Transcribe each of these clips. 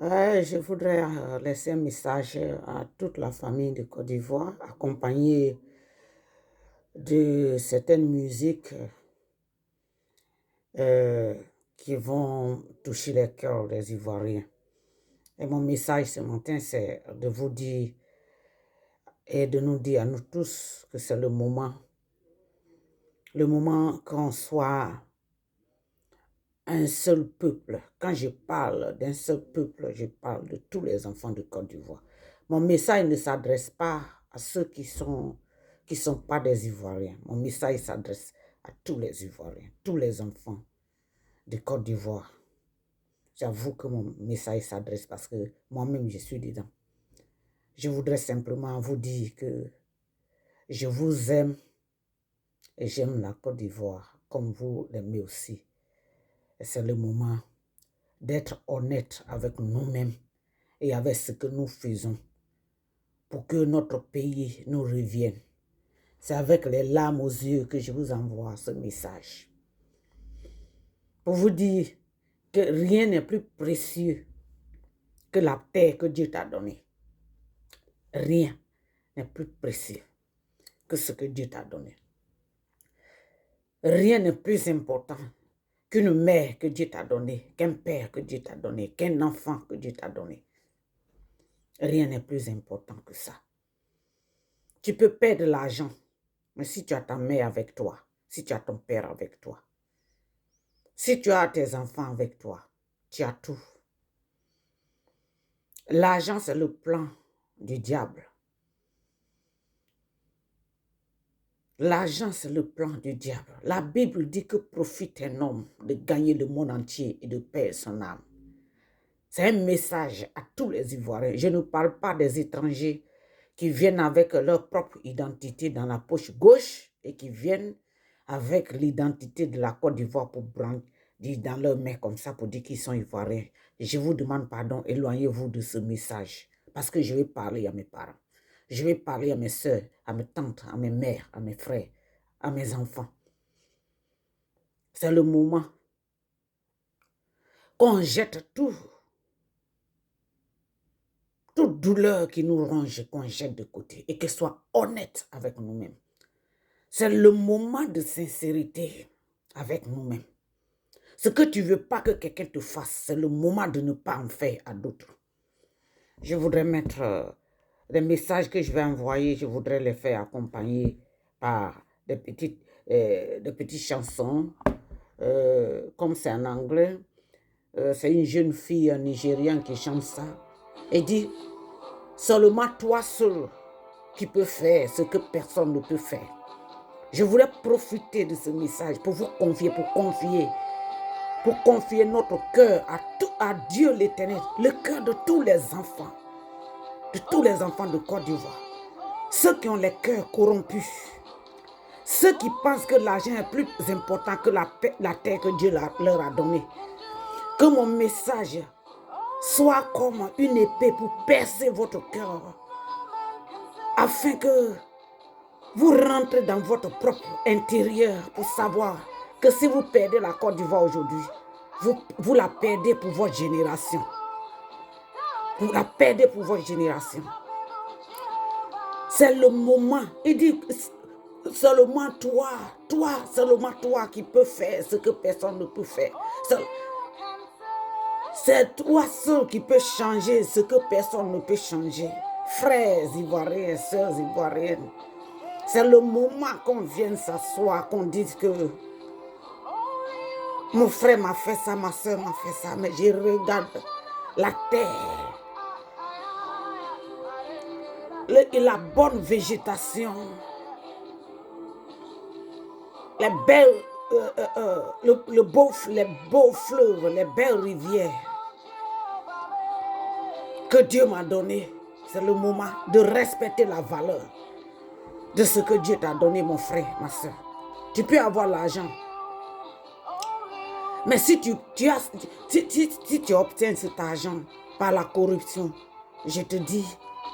Je voudrais laisser un message à toute la famille de Côte d'Ivoire, accompagné de certaines musiques euh, qui vont toucher les cœurs des Ivoiriens. Et mon message ce matin, c'est de vous dire et de nous dire à nous tous que c'est le moment qu'on soit un seul peuple. Quand je parle d'un seul peuple, je parle de tous les enfants de Côte d'Ivoire. Mon message ne s'adresse pas à ceux qui sont pas des Ivoiriens. Mon message s'adresse à tous les Ivoiriens, tous les enfants de Côte d'Ivoire. J'avoue que mon message s'adresse parce que moi-même, je suis dedans. Je voudrais simplement vous dire que je vous aime et j'aime la Côte d'Ivoire comme vous l'aimez aussi. Et c'est le moment d'être honnête avec nous-mêmes et avec ce que nous faisons pour que notre pays nous revienne. C'est avec les larmes aux yeux que je vous envoie ce message. Pour vous dire que rien n'est plus précieux que la terre que Dieu t'a donnée. Rien n'est plus précieux que ce que Dieu t'a donné. Rien n'est plus important qu'une mère que Dieu t'a donnée, qu'un père que Dieu t'a donné, qu'un enfant que Dieu t'a donné. Rien n'est plus important que ça. Tu peux perdre l'argent, mais si tu as ta mère avec toi, si tu as ton père avec toi, si tu as tes enfants avec toi, tu as tout. L'argent, c'est le plan du diable. L'argent, c'est le plan du diable. La Bible dit que profite un homme de gagner le monde entier et de perdre son âme. C'est un message à tous les Ivoiriens. Je ne parle pas des étrangers qui viennent avec leur propre identité dans la poche gauche et qui viennent avec l'identité de la Côte d'Ivoire pour brandir dans leurs mains comme ça pour dire qu'ils sont Ivoiriens. Je vous demande pardon, éloignez-vous de ce message parce que je vais parler à mes parents. Je vais parler à mes soeurs, à mes tantes, à mes mères, à mes frères, à mes enfants. C'est le moment qu'on jette tout. Toute douleur qui nous ronge, qu'on jette de côté et qu'elle soit honnête avec nous-mêmes. C'est le moment de sincérité avec nous-mêmes. Ce que tu ne veux pas que quelqu'un te fasse, c'est le moment de ne pas en faire à d'autres. Je voudrais mettre les messages que je vais envoyer, je voudrais les faire accompagner par des petites chansons, comme c'est en anglais. C'est une jeune fille nigériane qui chante ça. Et dit, seulement toi seul qui peux faire ce que personne ne peut faire. Je voulais profiter de ce message pour vous confier, pour confier notre cœur à Dieu l'Éternel, le cœur de tous les enfants de Côte d'Ivoire. Ceux qui ont les cœurs corrompus, ceux qui pensent que l'argent est plus important que la terre que Dieu leur a donnée. Que mon message soit comme une épée pour percer votre cœur, afin que vous rentrez dans votre propre intérieur pour savoir que si vous perdez la Côte d'Ivoire aujourd'hui, vous la perdez pour votre génération. Vous la perdez pour votre génération. C'est le moment. Il dit, seulement seulement toi qui peux faire ce que personne ne peut faire. C'est toi seul qui peux changer ce que personne ne peut changer. Frères ivoiriens, sœurs ivoiriennes, c'est le moment qu'on vienne s'asseoir, qu'on dise que mon frère m'a fait ça, ma soeur m'a fait ça, mais je regarde la terre et la bonne végétation, les belles, les beaux fleuves, les belles rivières que Dieu m'a donné. C'est le moment de respecter la valeur de ce que Dieu t'a donné, mon frère, ma soeur. Tu peux avoir l'argent, mais si tu obtiens cet argent par la corruption, je te dis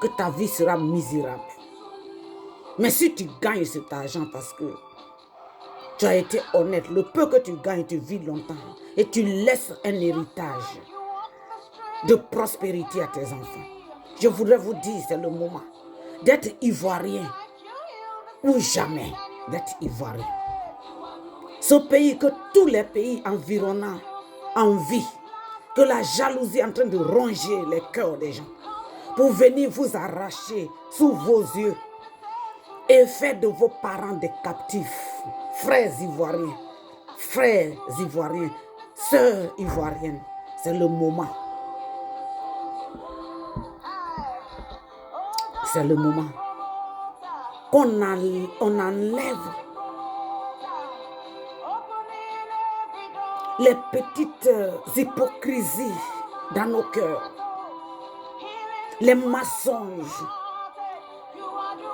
que ta vie sera misérable. Mais si tu gagnes cet argent parce que tu as été honnête, le peu que tu gagnes, tu vis longtemps et tu laisses un héritage. de prospérité à tes enfants. Je voudrais vous dire, c'est le moment d'être ivoirien ou jamais d'être ivoirien. Ce pays que tous les pays environnants envient, que la jalousie est en train de ronger les cœurs des gens, pour venir vous arracher sous vos yeux et faire de vos parents des captifs. Frères ivoiriens, sœurs ivoiriennes, c'est le moment. C'est le moment qu'on enlève les petites hypocrisies dans nos cœurs, les mensonges,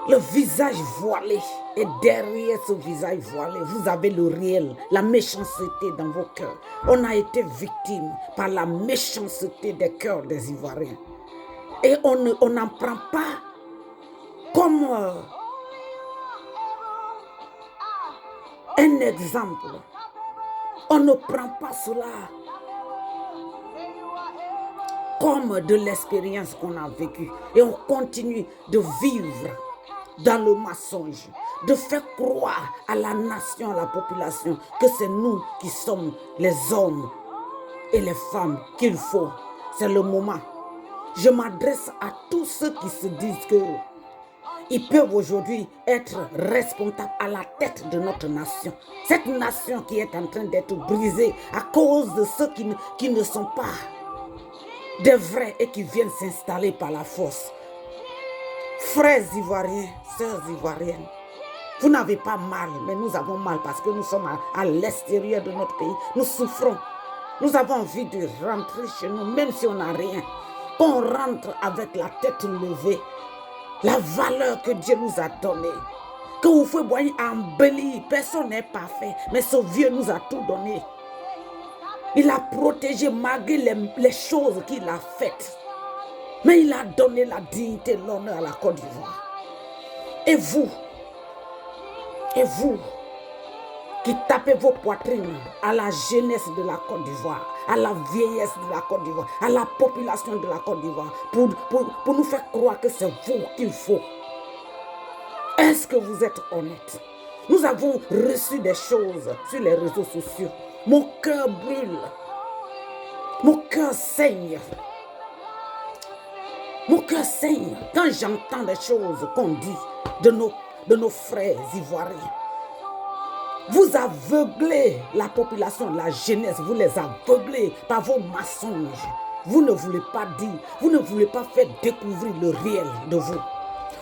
le visage voilé. Et derrière ce visage voilé, vous avez le réel, la méchanceté dans vos cœurs. On a été victime par la méchanceté des cœurs des Ivoiriens. Et on n'en prend pas comme un exemple. On ne prend pas cela comme de l'expérience qu'on a vécue. Et on continue de vivre dans le mensonge, de faire croire à la nation, à la population, que c'est nous qui sommes les hommes et les femmes qu'il faut. C'est le moment. Je m'adresse à tous ceux qui se disent que ils peuvent aujourd'hui être responsables à la tête de notre nation. Cette nation qui est en train d'être brisée à cause de ceux qui ne sont pas des vrais et qui viennent s'installer par la force. Frères ivoiriens, sœurs ivoiriennes, vous n'avez pas mal, mais nous avons mal parce que nous sommes à l'extérieur de notre pays. Nous souffrons. Nous avons envie de rentrer chez nous, même si on n'a rien. Qu'on rentre avec la tête levée. La valeur que Dieu nous a donnée. Que vous pouvez embellir. Personne n'est parfait. Mais ce vieux nous a tout donné. Il a protégé malgré les choses qu'il a faites. Mais il a donné la dignité, l'honneur à la Côte d'Ivoire. Et vous qui tapez vos poitrines à la jeunesse de la Côte d'Ivoire, à la vieillesse de la Côte d'Ivoire, à la population de la Côte d'Ivoire, pour nous faire croire que c'est vous qu'il faut. Est-ce que vous êtes honnête? Nous avons reçu des choses sur les réseaux sociaux. Mon cœur brûle. Mon cœur saigne. Mon cœur saigne quand j'entends des choses qu'on dit de nos frères ivoiriens. Vous aveuglez la population, la jeunesse, vous les aveuglez par vos mensonges. Vous ne voulez pas dire, vous ne voulez pas faire découvrir le réel de vous.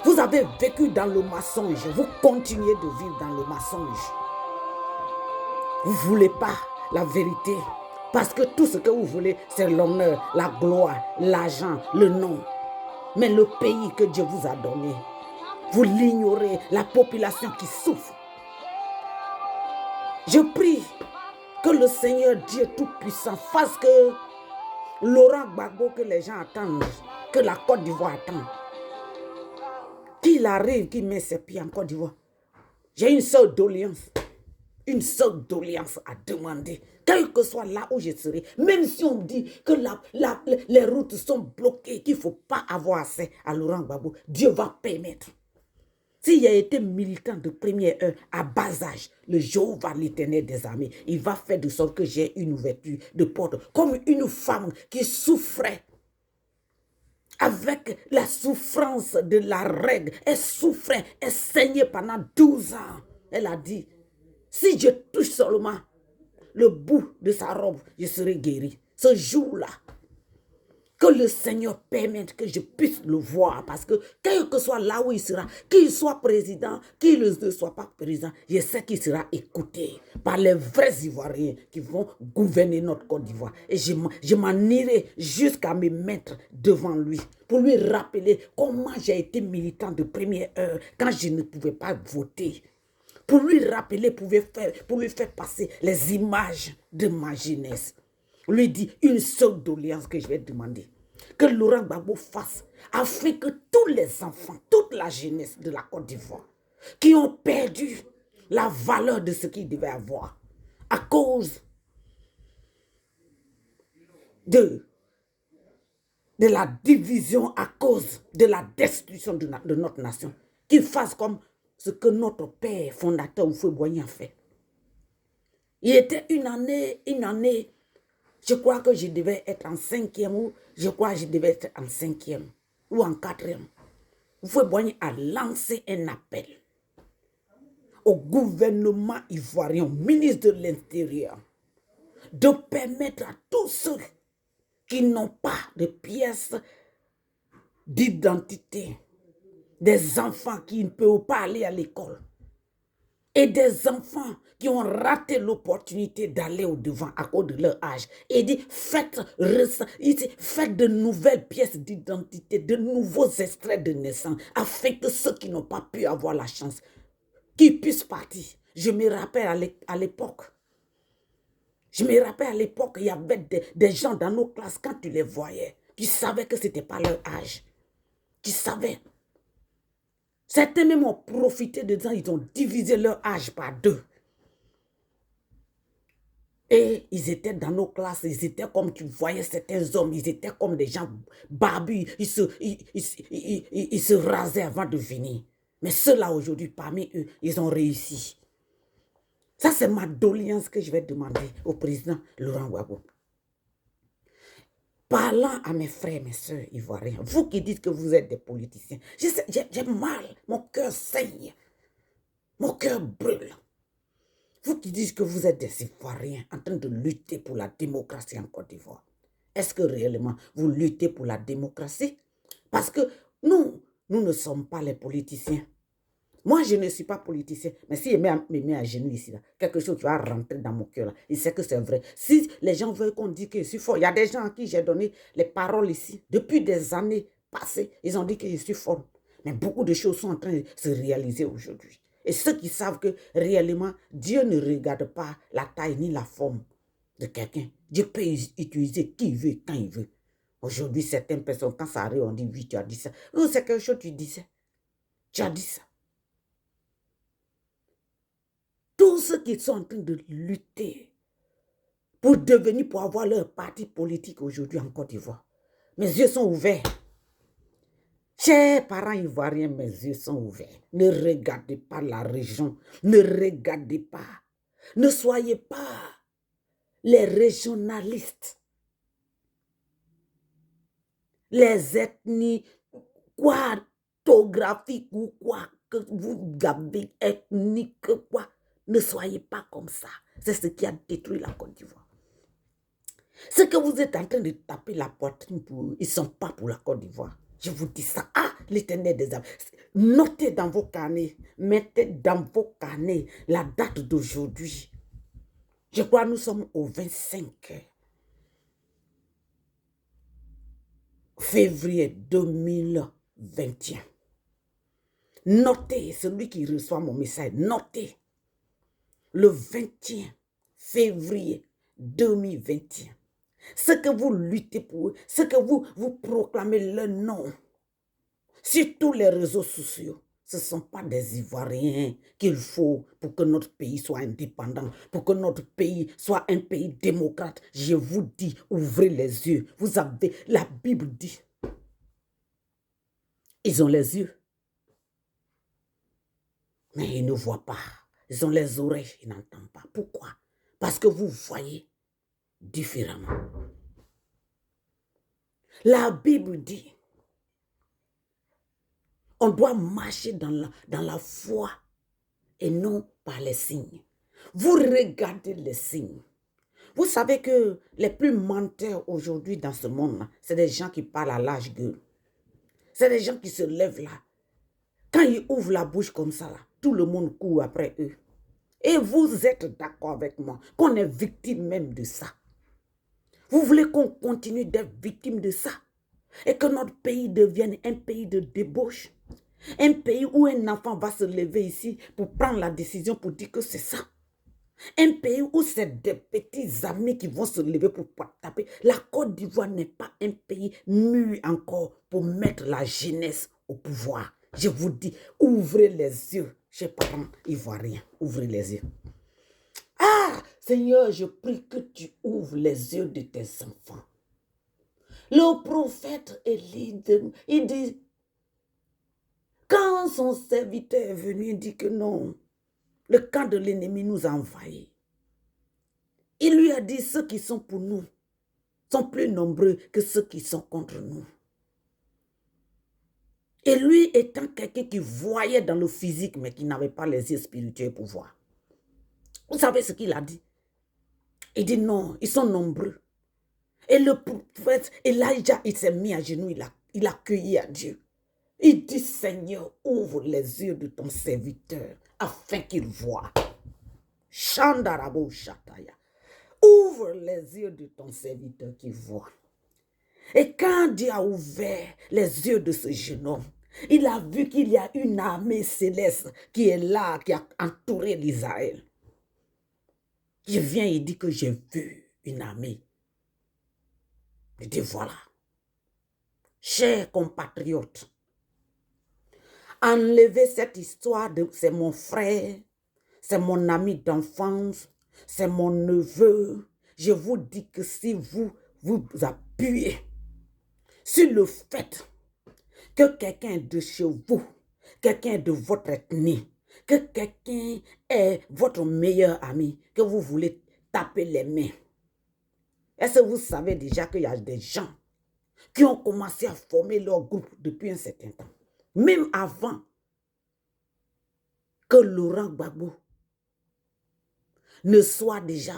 Vous avez vécu dans le mensonge, vous continuez de vivre dans le mensonge. Vous ne voulez pas la vérité, parce que tout ce que vous voulez, c'est l'honneur, la gloire, l'argent, le nom. Mais le pays que Dieu vous a donné, vous l'ignorez, la population qui souffre. Je prie que le Seigneur Dieu Tout-Puissant fasse que Laurent Gbagbo que les gens attendent, que la Côte d'Ivoire attend, qu'il arrive, qu'il met ses pieds en Côte d'Ivoire. J'ai une seule doléance à demander, quel que soit là où je serai, même si on me dit que les routes sont bloquées, qu'il ne faut pas avoir accès à Laurent Gbagbo, Dieu va permettre. S'il a été militant de première heure à bas âge, le Jéhovah l'Éternel des armées, il va faire de sorte que j'ai une ouverture de porte. Comme une femme qui souffrait avec la souffrance de la règle. Elle souffrait, elle saignait pendant 12 ans. Elle a dit, si je touche seulement le bout de sa robe, je serai guérie. Ce jour-là, que le Seigneur permette que je puisse le voir. Parce que quel que soit là où il sera, qu'il soit président, qu'il ne soit pas président, je sais qu'il sera écouté par les vrais Ivoiriens qui vont gouverner notre Côte d'Ivoire. Et je m'en irai jusqu'à me mettre devant lui pour lui rappeler comment j'ai été militant de première heure quand je ne pouvais pas voter. Pour lui rappeler, pour lui faire passer les images de ma jeunesse. Lui dit une seule doléance que je vais demander. Que Laurent Gbagbo fasse afin que tous les enfants, toute la jeunesse de la Côte d'Ivoire qui ont perdu la valeur de ce qu'ils devaient avoir à cause de de la division à cause de la destruction de notre nation, qu'ils fassent comme ce que notre père fondateur Houphouët-Boigny a fait. Il était une année, je crois que je devais être en 5e ou je crois que je devais être en 5e ou en 4e. Houphouët-Boigny a lancé un appel au gouvernement ivoirien, au ministre de l'Intérieur, de permettre à tous ceux qui n'ont pas de pièces d'identité, des enfants qui ne peuvent pas aller à l'école et des enfants qui ont raté l'opportunité d'aller au-devant à cause de leur âge. Et dit, faites de nouvelles pièces d'identité, de nouveaux extraits de naissance, afin que ceux qui n'ont pas pu avoir la chance, qu'ils puissent partir. Je me rappelle à l'époque, il y avait des gens dans nos classes, quand tu les voyais, qui savaient que ce n'était pas leur âge. Qui savaient. Certains même ont profité de ça, ils ont divisé leur âge par 2. Et ils étaient dans nos classes, ils étaient comme tu voyais certains hommes, ils étaient comme des gens barbus, ils se rasaient avant de venir. Mais ceux-là aujourd'hui, parmi eux, ils ont réussi. Ça, c'est ma doléance que je vais demander au président Laurent Gbagbo. Parlant à mes frères et mes soeurs ivoiriens, vous qui dites que vous êtes des politiciens, j'ai mal, mon cœur saigne, mon cœur brûle. Vous qui dites que vous êtes des Ivoiriens en train de lutter pour la démocratie en Côte d'Ivoire, est-ce que réellement vous luttez pour la démocratie? Parce que nous ne sommes pas les politiciens. Moi, je ne suis pas politicien, mais s'il me met à genoux ici, là, quelque chose qui va rentrer dans mon cœur, là, il sait que c'est vrai. Si les gens veulent qu'on dise que je suis fort, il y a des gens à qui j'ai donné les paroles ici, depuis des années passées, ils ont dit que je suis fort. Mais beaucoup de choses sont en train de se réaliser aujourd'hui. Et ceux qui savent que réellement, Dieu ne regarde pas la taille ni la forme de quelqu'un. Dieu peut utiliser qui il veut, quand il veut. Aujourd'hui, certaines personnes, quand ça arrive, on dit, oui, tu as dit ça. Non, c'est quelque chose que tu disais. Tu as dit ça. Tous ceux qui sont en train de lutter pour avoir leur parti politique aujourd'hui en Côte d'Ivoire, mes yeux sont ouverts. Chers parents ivoiriens, mes yeux sont ouverts. Ne regardez pas la région. Ne regardez pas. Ne soyez pas les régionalistes. Les ethnies, cartographiques ou quoi que vous avez, ethnique, quoi. Ne soyez pas comme ça. C'est ce qui a détruit la Côte d'Ivoire. Ce que vous êtes en train de taper la poitrine pour eux, ils ne sont pas pour la Côte d'Ivoire. Je vous dis ça. Ah, l'Éternel des âmes. Notez dans vos carnets, mettez dans vos carnets la date d'aujourd'hui. Je crois que nous sommes au 25 février 2021. Notez, celui qui reçoit mon message, notez. Le 21 février 2021. Ce que vous luttez pour eux, ce que vous proclamez leur nom sur tous les réseaux sociaux, ce ne sont pas des Ivoiriens qu'il faut pour que notre pays soit indépendant, pour que notre pays soit un pays démocrate. Je vous dis, ouvrez les yeux. Vous avez, la Bible dit, ils ont les yeux, mais ils ne voient pas. Ils ont les oreilles, ils n'entendent pas. Pourquoi? Parce que vous voyez différemment. La Bible dit, on doit marcher dans la foi et non par les signes. Vous regardez les signes. Vous savez que les plus menteurs aujourd'hui dans ce monde, c'est des gens qui parlent à l'âge gueule. C'est des gens qui se lèvent là. Quand ils ouvrent la bouche comme ça, là, tout le monde court après eux. Et vous êtes d'accord avec moi qu'on est victime même de ça. Vous voulez qu'on continue d'être victime de ça et que notre pays devienne un pays de débauche? Un pays où un enfant va se lever ici pour prendre la décision pour dire que c'est ça. Un pays où c'est des petits amis qui vont se lever pour taper. La Côte d'Ivoire n'est pas un pays mûr encore pour mettre la jeunesse au pouvoir. Je vous dis, ouvrez les yeux, chers parents ivoiriens, ouvrez les yeux. Ah, Seigneur, je prie que tu ouvres les yeux de tes enfants. Le prophète Élie, il dit, quand son serviteur est venu, il dit que non, le camp de l'ennemi nous a envahis. Il lui a dit, ceux qui sont pour nous sont plus nombreux que ceux qui sont contre nous. Et lui étant quelqu'un qui voyait dans le physique, mais qui n'avait pas les yeux spirituels pour voir. Vous savez ce qu'il a dit? Il dit non, ils sont nombreux. Et le prophète Elijah, il s'est mis à genoux, il a crié à Dieu. Il dit, Seigneur, ouvre les yeux de ton serviteur afin qu'il voie. Shandarabo Shataya. Ouvre les yeux de ton serviteur qui voit. Et quand Dieu a ouvert les yeux de ce jeune homme, il a vu qu'il y a une armée céleste qui est là, qui a entouré l'Israël. Il vient et dit que j'ai vu une armée. Il dit voilà, chers compatriotes, enlevez cette histoire de c'est mon frère, c'est mon ami d'enfance, c'est mon neveu. Je vous dis que si vous appuyez sur le fait que quelqu'un de chez vous, quelqu'un de votre ethnie, que quelqu'un est votre meilleur ami, que vous voulez taper les mains. Est-ce que vous savez déjà qu'il y a des gens qui ont commencé à former leur groupe depuis un certain temps, même avant que Laurent Gbagbo ne soit déjà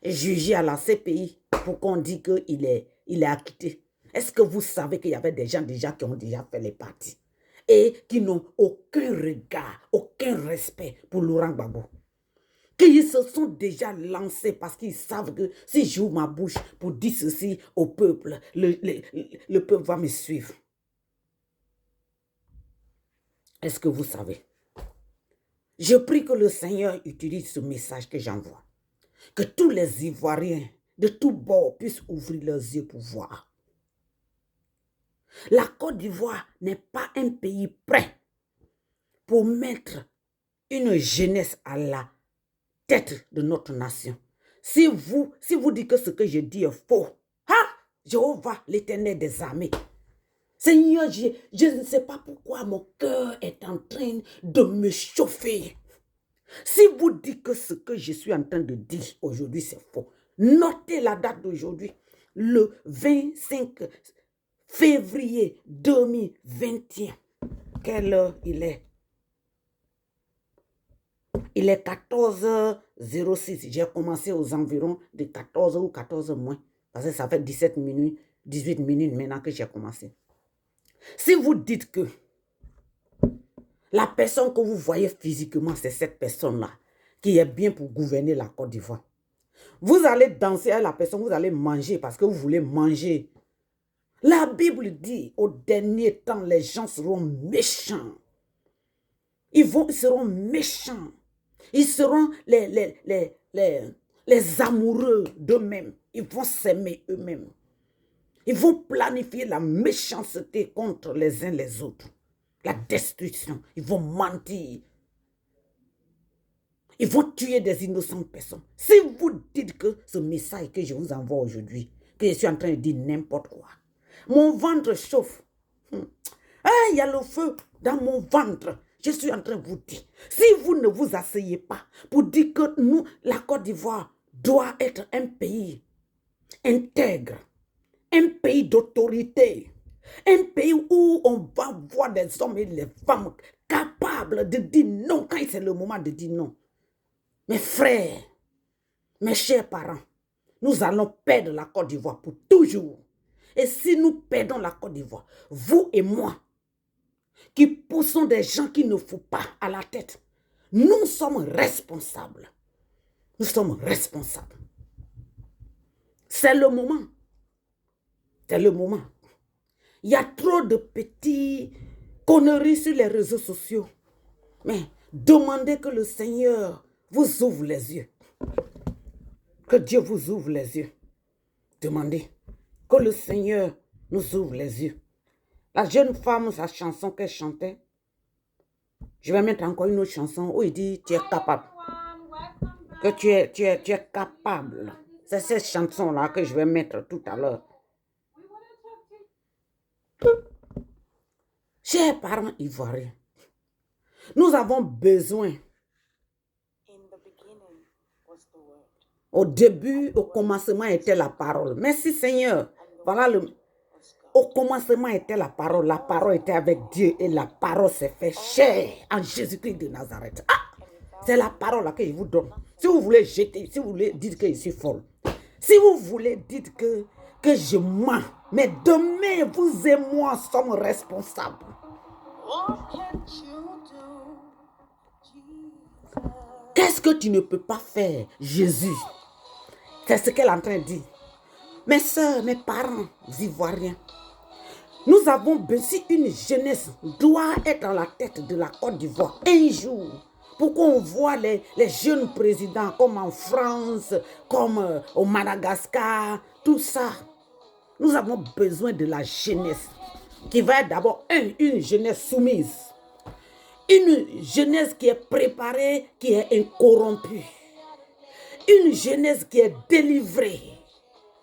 jugé à la CPI pour qu'on dise qu'il est acquitté. Est-ce que vous savez qu'il y avait des gens déjà qui ont déjà fait les parties et qui n'ont aucun regard, aucun respect pour Laurent Gbagbo? Qu'ils se sont déjà lancés parce qu'ils savent que si j'ouvre ma bouche pour dire ceci au peuple, le peuple va me suivre. Est-ce que vous savez? Je prie que le Seigneur utilise ce message que j'envoie. Que tous les Ivoiriens de tous bords puissent ouvrir leurs yeux pour voir. La Côte d'Ivoire n'est pas un pays prêt pour mettre une jeunesse à la tête de notre nation. Si vous dites que ce que je dis est faux, Jéhovah, l'Éternel des armées, Seigneur, je ne sais pas pourquoi mon cœur est en train de me chauffer. Si vous dites que ce que je suis en train de dire aujourd'hui c'est faux, notez la date d'aujourd'hui, le 25 février 2021. Quelle heure il est? Il est 14h06. J'ai commencé aux environs de 14h ou 14h moins. Parce que ça fait 17 minutes, 18 minutes maintenant que j'ai commencé. Si vous dites que la personne que vous voyez physiquement, c'est cette personne-là qui est bien pour gouverner la Côte d'Ivoire, vous allez danser avec la personne, vous allez manger parce que vous voulez manger. La Bible dit, au dernier temps, les gens seront méchants. Ils seront méchants. Ils seront les amoureux d'eux-mêmes. Ils vont s'aimer eux-mêmes. Ils vont planifier la méchanceté contre les uns les autres. La destruction. Ils vont mentir. Ils vont tuer des innocentes personnes. Si vous dites que ce message que je vous envoie aujourd'hui, que je suis en train de dire n'importe quoi, mon ventre chauffe. Il y a le feu dans mon ventre. Je suis en train de vous dire, si vous ne vous asseyez pas pour dire que nous, la Côte d'Ivoire, doit être un pays intègre, un pays d'autorité, un pays où on va voir des hommes et des femmes capables de dire non quand c'est le moment de dire non. Mes frères, mes chers parents, nous allons perdre la Côte d'Ivoire pour toujours. Et si nous perdons la Côte d'Ivoire, vous et moi, qui poussons des gens qu'il ne faut pas à la tête, nous sommes responsables. Nous sommes responsables. C'est le moment. C'est le moment. Il y a trop de petits conneries sur les réseaux sociaux. Mais demandez que le Seigneur vous ouvre les yeux. Que Dieu vous ouvre les yeux. Demandez que le Seigneur nous ouvre les yeux. La jeune femme, sa chanson qu'elle chantait, je vais mettre encore une autre chanson où il dit tu es capable. Que tu es capable. C'est cette chanson-là que je vais mettre tout à l'heure. Chers parents ivoiriens, nous avons besoin. Au début, au commencement était la parole. Merci Seigneur. Voilà au commencement était la parole était avec Dieu et la parole s'est fait chair en Jésus-Christ de Nazareth. Ah, c'est la parole là que je vous donne. Si vous voulez jeter, si vous voulez dire que je suis folle, si vous voulez dire que je mens, mais demain vous et moi sommes responsables. Qu'est-ce que tu ne peux pas faire, Jésus? C'est ce qu'elle est en train de dire. Mes soeurs, mes parents ivoiriens, nous avons besoin, une jeunesse doit être dans la tête de la Côte d'Ivoire un jour. Pour qu'on voit les jeunes présidents comme en France, comme au Madagascar, tout ça. Nous avons besoin de la jeunesse qui va être d'abord une jeunesse soumise. Une jeunesse qui est préparée, qui est incorrompue. Une jeunesse qui est délivrée.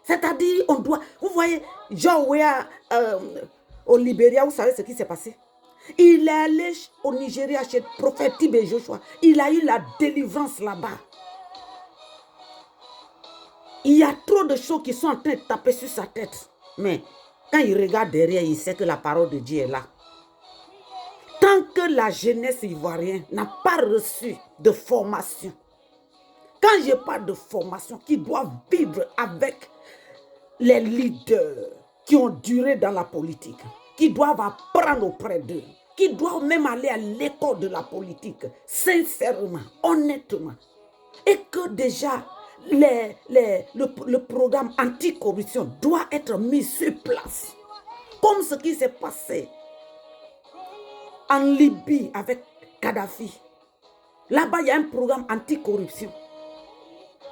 C'est-à-dire, on doit... Vous voyez, John Weah au Libéria, vous savez ce qui s'est passé? Il est allé au Nigeria chez le prophète Tibé Joshua. Il a eu la délivrance là-bas. Il y a trop de choses qui sont en train de taper sur sa tête. Mais quand il regarde derrière, il sait que la parole de Dieu est là. Tant que la jeunesse ivoirienne n'a pas reçu de formation, quand je parle de formation, qui doivent vivre avec les leaders qui ont duré dans la politique, qui doivent apprendre auprès d'eux, qui doivent même aller à l'école de la politique, sincèrement, honnêtement. Et que déjà, le programme anticorruption doit être mis sur place. Comme ce qui s'est passé en Libye avec Kadhafi. Là-bas, il y a un programme anticorruption.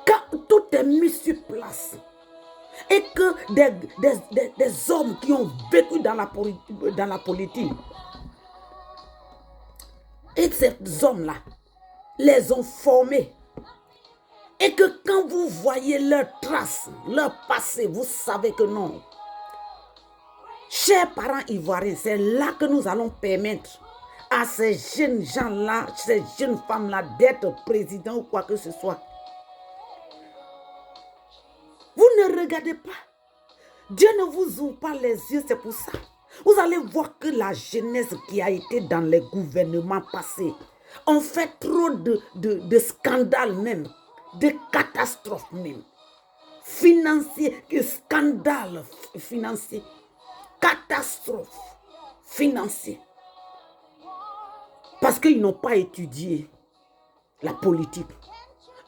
Quand tout est mis sur place, et que des hommes qui ont vécu dans la politique, et que ces hommes-là les ont formés, et que quand vous voyez leurs traces, leur passé, vous savez que non. Chers parents ivoiriens, c'est là que nous allons permettre à ces jeunes gens-là, ces jeunes femmes-là d'être présidents ou quoi que ce soit. Vous ne regardez pas. Dieu ne vous ouvre pas les yeux, c'est pour ça. Vous allez voir que la jeunesse qui a été dans les gouvernements passés ont fait trop de scandales même, de catastrophes même. Financiers, scandales financiers, catastrophes financières. Parce qu'ils n'ont pas étudié la politique.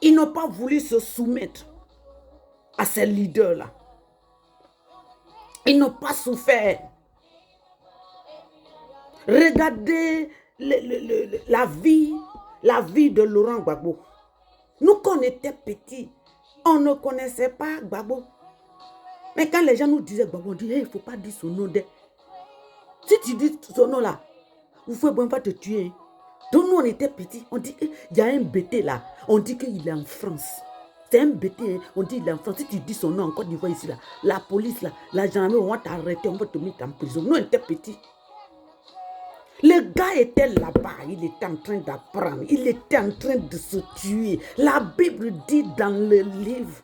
Ils n'ont pas voulu se soumettre à ces leaders-là. Ils n'ont pas souffert. Regardez la vie de Laurent Gbagbo. Nous, quand on était petits, on ne connaissait pas Gbagbo. Mais quand les gens nous disaient Gbagbo, on dit, hey, il ne faut pas dire son nom. Si tu dis son nom là, vous pouvez bon pas te tuer. Donc nous, on était petits, on dit, il y a un bêté là, on dit qu'il est en France. C'est un bêté, hein? On dit qu'il est en France. Si tu dis son nom en Côte d'Ivoire ici, là, la police, là, la gendarmerie, on va t'arrêter, on va te mettre en prison. Nous, on était petits. Le gars était là-bas, il était en train d'apprendre, il était en train de se tuer. La Bible dit dans le livre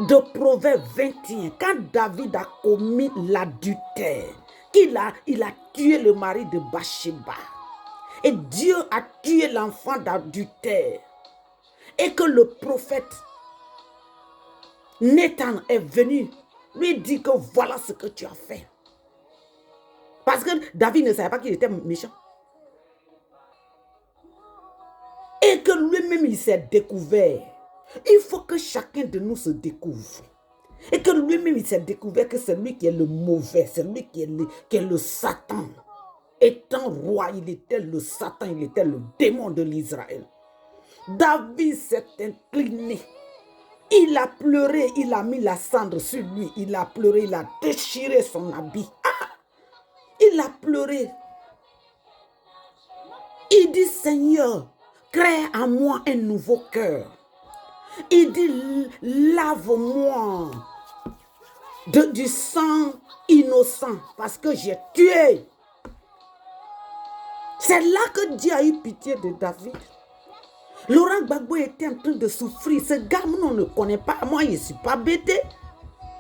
de Proverbes 21, quand David a commis l'adultère, il a tué le mari de Bathsheba, et Dieu a tué l'enfant d'adultère, et que le prophète Nathan est venu lui dire que voilà ce que tu as fait. Parce que David ne savait pas qu'il était méchant. Et que lui-même, il s'est découvert. Il faut que chacun de nous se découvre. Et que lui-même, il s'est découvert que c'est lui qui est le mauvais, c'est lui qui est le Satan. Étant roi, il était le Satan, il était le démon de l'Israël. David s'est incliné. Il a pleuré, il a mis la cendre sur lui. Il a pleuré, il a déchiré son habit. Ah! Il a pleuré. Il dit, Seigneur, crée en moi un nouveau cœur. Il dit, lave-moi du sang innocent parce que j'ai tué. C'est là que Dieu a eu pitié de David. Laurent Gbagbo était en train de souffrir. Ce gars, on ne connaît pas. Moi, je ne suis pas bêté.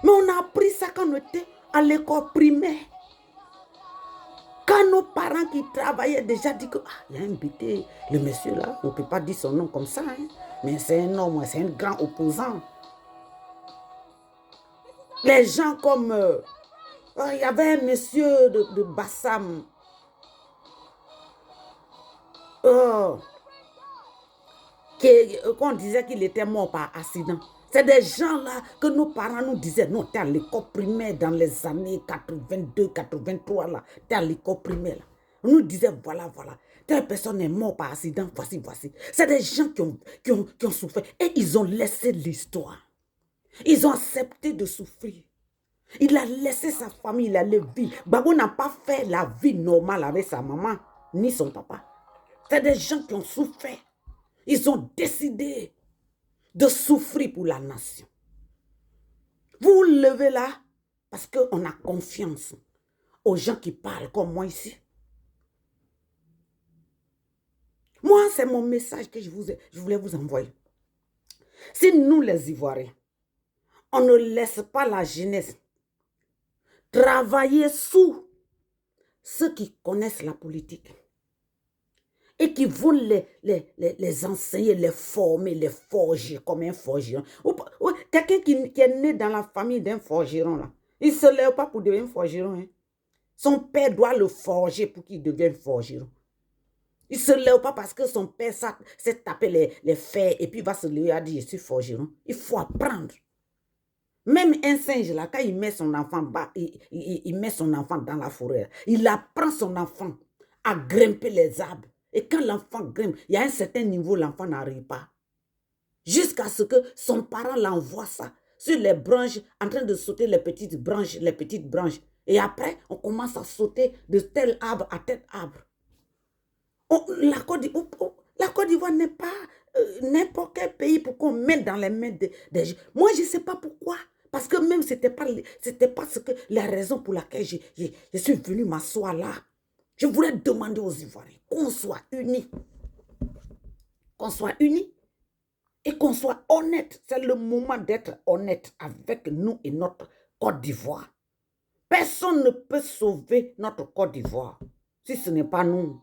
Mais on a appris ça quand on était à l'école primaire. Quand nos parents qui travaillaient déjà disent que il y a un bêté, le monsieur là, on ne peut pas dire son nom comme ça, hein, mais c'est un homme, c'est un grand opposant. Les gens comme, il y avait un monsieur de Bassam, qu'on disait qu'il était mort par accident. C'est des gens-là que nos parents nous disaient, non, tu es à l'école primaire dans les années 82, 83, là, tu es à l'école primaire. Là. On nous disait, voilà, telle personne est morte par accident, voici. C'est des gens qui ont souffert et ils ont laissé l'histoire. Ils ont accepté de souffrir. Il a laissé sa famille, il a le vie. Gbagbo n'a pas fait la vie normale avec sa maman, ni son papa. C'est des gens qui ont souffert. Ils ont décidé de souffrir pour la nation. Vous vous levez là parce qu'on a confiance aux gens qui parlent comme moi ici. Moi, c'est mon message que je voulais vous envoyer. Si nous, les Ivoiriens, on ne laisse pas la jeunesse travailler sous ceux qui connaissent la politique et qui vont les enseigner, les former, les forger comme un forgeron. Quelqu'un qui est né dans la famille d'un forgeron, là, il ne se lève pas pour devenir forgeron. Hein. Son père doit le forger pour qu'il devienne forgeron. Il ne se lève pas parce que son père s'est tapé les fers et puis il va se lever et dire je suis forgeron. Il faut apprendre. Même un singe, là, quand il met son enfant il met son enfant dans la forêt, il apprend son enfant à grimper les arbres. Et quand l'enfant grimpe, il y a un certain niveau, l'enfant n'arrive pas. Jusqu'à ce que son parent l'envoie ça sur les branches, en train de sauter les petites branches. Et après, on commence à sauter de tel arbre à tel arbre. La Côte d'Ivoire n'est pas n'importe quel pays pour qu'on mette dans les mains des gens. Moi, je ne sais pas pourquoi. Parce que même, ce n'était pas la raison pour laquelle je suis venu m'asseoir là. Je voulais demander aux Ivoiriens qu'on soit unis. Qu'on soit unis et qu'on soit honnête. C'est le moment d'être honnête avec nous et notre Côte d'Ivoire. Personne ne peut sauver notre Côte d'Ivoire si ce n'est pas nous.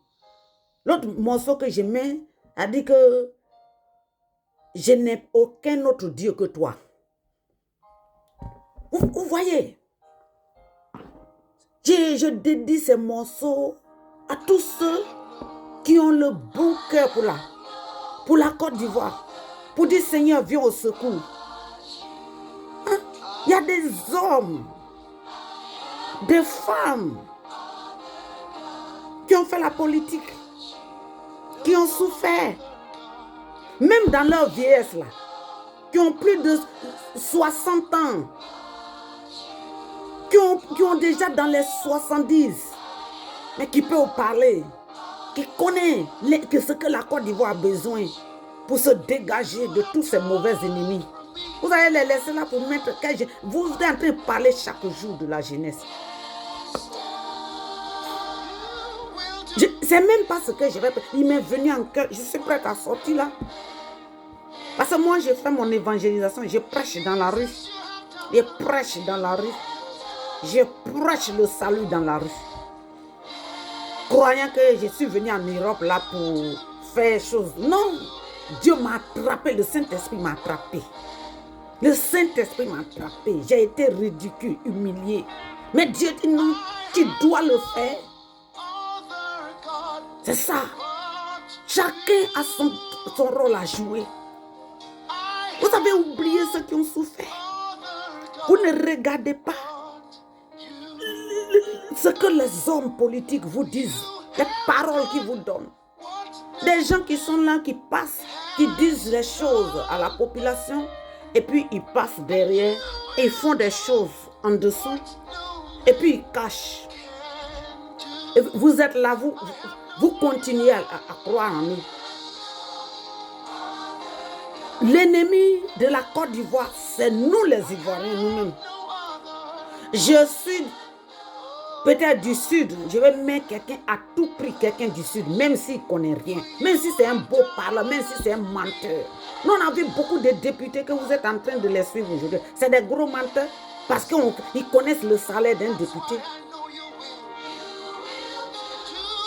L'autre morceau que je mets a dit que je n'ai aucun autre Dieu que toi. Vous voyez, je dédie ces morceaux à tous ceux qui ont le bon cœur pour la Côte d'Ivoire. Pour dire Seigneur, viens au secours. Hein? Il y a des hommes, des femmes qui ont fait la politique, qui ont souffert, même dans leur vieillesse là, qui ont plus de 60 ans, qui ont déjà dans les 70, mais qui peuvent parler, qui connaissent ce que la Côte d'Ivoire a besoin pour se dégager de tous ces mauvais ennemis. Vous allez les laisser là pour mettre... Vous êtes en train de parler chaque jour de la jeunesse. C'est même pas ce que je vais... Il m'est venu en cœur. Je suis prête à sortir là. Parce que moi, je fais mon évangélisation. Je prêche dans la rue. Je prêche dans la rue. Je prêche le salut dans la rue. Croyant que je suis venu en Europe là pour faire chose. Non. Dieu m'a attrapé. Le Saint-Esprit m'a attrapé. Le Saint-Esprit m'a attrapé. J'ai été ridicule, humilié. Mais Dieu dit non. Tu dois le faire. C'est ça. Chacun a son rôle à jouer. Vous avez oublié ceux qui ont souffert. Vous ne regardez pas ce que les hommes politiques vous disent, les paroles qu'ils vous donnent. Des gens qui sont là, qui passent, qui disent les choses à la population, et puis ils passent derrière, et ils font des choses en dessous, et puis ils cachent. Et vous êtes là, vous continuez à croire en eux. L'ennemi de la Côte d'Ivoire, c'est nous les Ivoiriens nous-mêmes. Je suis peut-être du sud, je vais mettre quelqu'un à tout prix, quelqu'un du sud, même s'il ne connaît rien, même si c'est un beau parleur, même si c'est un menteur. Nous, on a vu beaucoup de députés que vous êtes en train de les suivre aujourd'hui. C'est des gros menteurs parce qu'ils connaissent le salaire d'un député.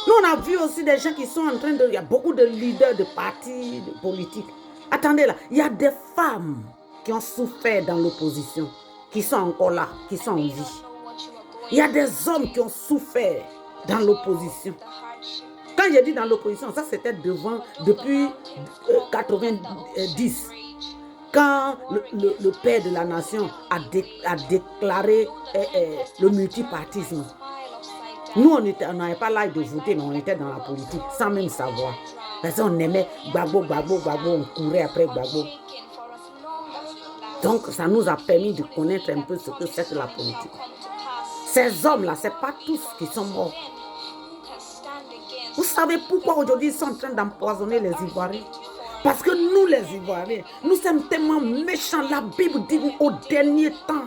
Nous, on a vu aussi des gens qui sont en train de... Il y a beaucoup de leaders de partis de politiques. Attendez là, il y a des femmes qui ont souffert dans l'opposition, qui sont encore là, qui sont en vie. Il y a des hommes qui ont souffert dans l'opposition. Quand j'ai dit dans l'opposition, ça c'était depuis 90. Quand le père de la nation a déclaré le multipartisme. Nous, on n'avait pas l'âge de voter, mais on était dans la politique sans même savoir. Parce qu'on aimait Gbagbo, on courait après Gbagbo. Donc, ça nous a permis de connaître un peu ce que c'est que la politique. Ces hommes-là, ce n'est pas tous qui sont morts. Vous savez pourquoi aujourd'hui ils sont en train d'empoisonner les Ivoiriens? Parce que nous, les Ivoiriens, nous sommes tellement méchants. La Bible dit au dernier temps,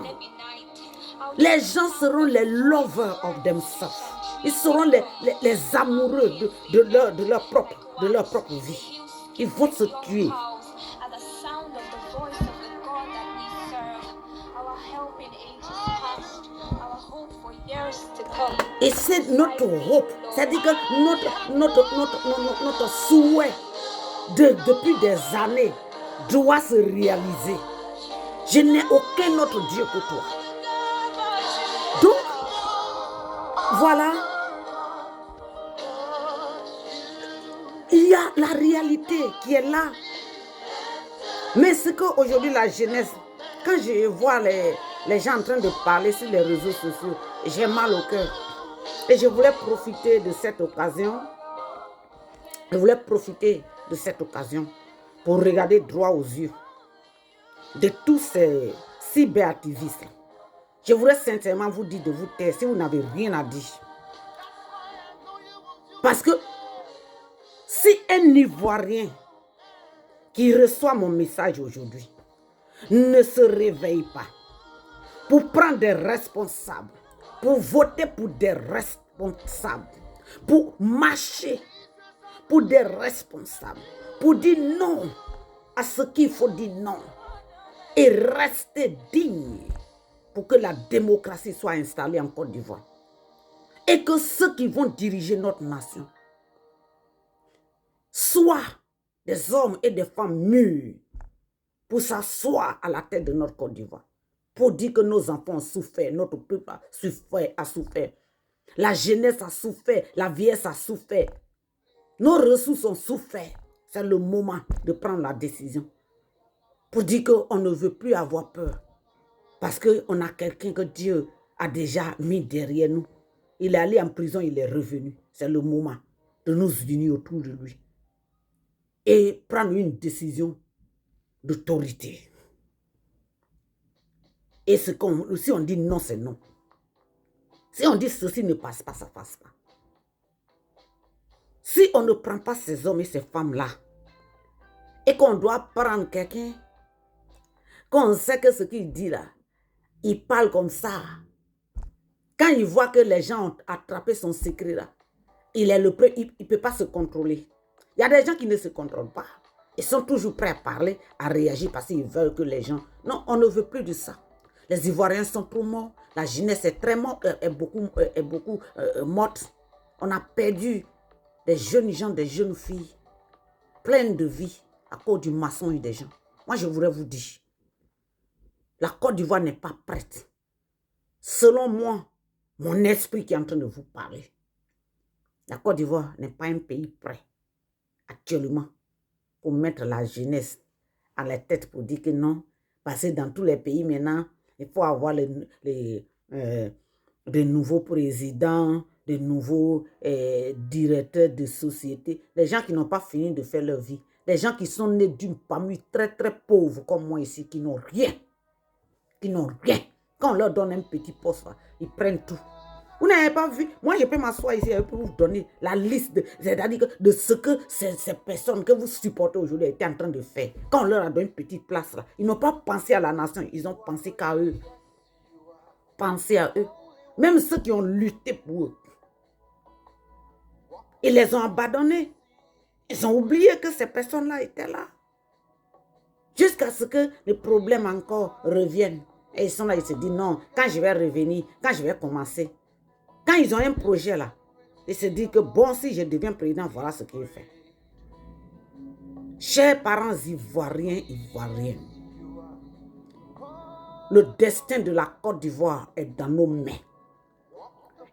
les gens seront les lovers of themselves. Ils seront les amoureux de leur propre vie. Ils vont se tuer. Et c'est notre hope. C'est-à-dire que notre souhait depuis des années doit se réaliser. Je n'ai aucun autre Dieu que toi. Donc, voilà. Il y a la réalité qui est là. Mais ce qu'aujourd'hui la jeunesse, quand je vois les gens en train de parler sur les réseaux sociaux, j'ai mal au cœur. Et je voulais profiter de cette occasion. Pour regarder droit aux yeux de tous ces cyberactivistes. Je voudrais sincèrement vous dire de vous taire si vous n'avez rien à dire. Parce que si un Ivoirien qui reçoit mon message aujourd'hui ne se réveille pas pour prendre des responsables, pour voter pour des responsables, pour marcher pour des responsables, pour dire non à ce qu'il faut dire non et rester digne pour que la démocratie soit installée en Côte d'Ivoire. Et que ceux qui vont diriger notre nation soient des hommes et des femmes mûrs pour s'asseoir à la tête de notre Côte d'Ivoire. Pour dire que nos enfants ont souffert, notre peuple a souffert, la jeunesse a souffert, la vieillesse a souffert, nos ressources ont souffert. C'est le moment de prendre la décision pour dire qu'on ne veut plus avoir peur. Parce qu'on a quelqu'un que Dieu a déjà mis derrière nous. Il est allé en prison, il est revenu. C'est le moment de nous unir autour de lui et prendre une décision d'autorité. Et si on dit non, c'est non. Si on dit ceci ne passe pas, ça ne passe pas. Si on ne prend pas ces hommes et ces femmes-là, et qu'on doit prendre quelqu'un, qu'on sait que ce qu'il dit là, il parle comme ça. Quand il voit que les gens ont attrapé son secret là, il ne peut pas se contrôler. Il y a des gens qui ne se contrôlent pas. Ils sont toujours prêts à parler, à réagir parce qu'ils veulent que les gens... Non, on ne veut plus de ça. Les Ivoiriens sont trop morts. La jeunesse est très morte, est beaucoup morte. On a perdu des jeunes gens, des jeunes filles, pleines de vie à cause du mensonge des gens. Moi, je voudrais vous dire, la Côte d'Ivoire n'est pas prête. Selon moi, mon esprit qui est en train de vous parler, la Côte d'Ivoire n'est pas un pays prêt actuellement pour mettre la jeunesse à la tête pour dire que non, parce que dans tous les pays maintenant, il faut avoir de nouveaux présidents, de nouveaux directeurs de société, les gens qui n'ont pas fini de faire leur vie, les gens qui sont nés d'une famille très très pauvre comme moi ici, qui n'ont rien. Quand on leur donne un petit poste, ils prennent tout. Vous n'avez pas vu? Moi, je peux m'asseoir ici et vous donner la liste c'est-à-dire de ce que ces personnes que vous supportez aujourd'hui étaient en train de faire. Quand on leur a donné une petite place là, ils n'ont pas pensé à la nation, ils ont pensé qu'à eux. pensé à eux. Même ceux qui ont lutté pour eux. Ils les ont abandonnés. Ils ont oublié que ces personnes-là étaient là. Jusqu'à ce que les problèmes encore reviennent. Et ils sont là, ils se disent non, quand je vais revenir, quand je vais commencer. Quand ils ont un projet là, ils se disent que bon, si je deviens président, voilà ce qu'il fait. Chers parents ivoiriens, ivoiriennes, le destin de la Côte d'Ivoire est dans nos mains.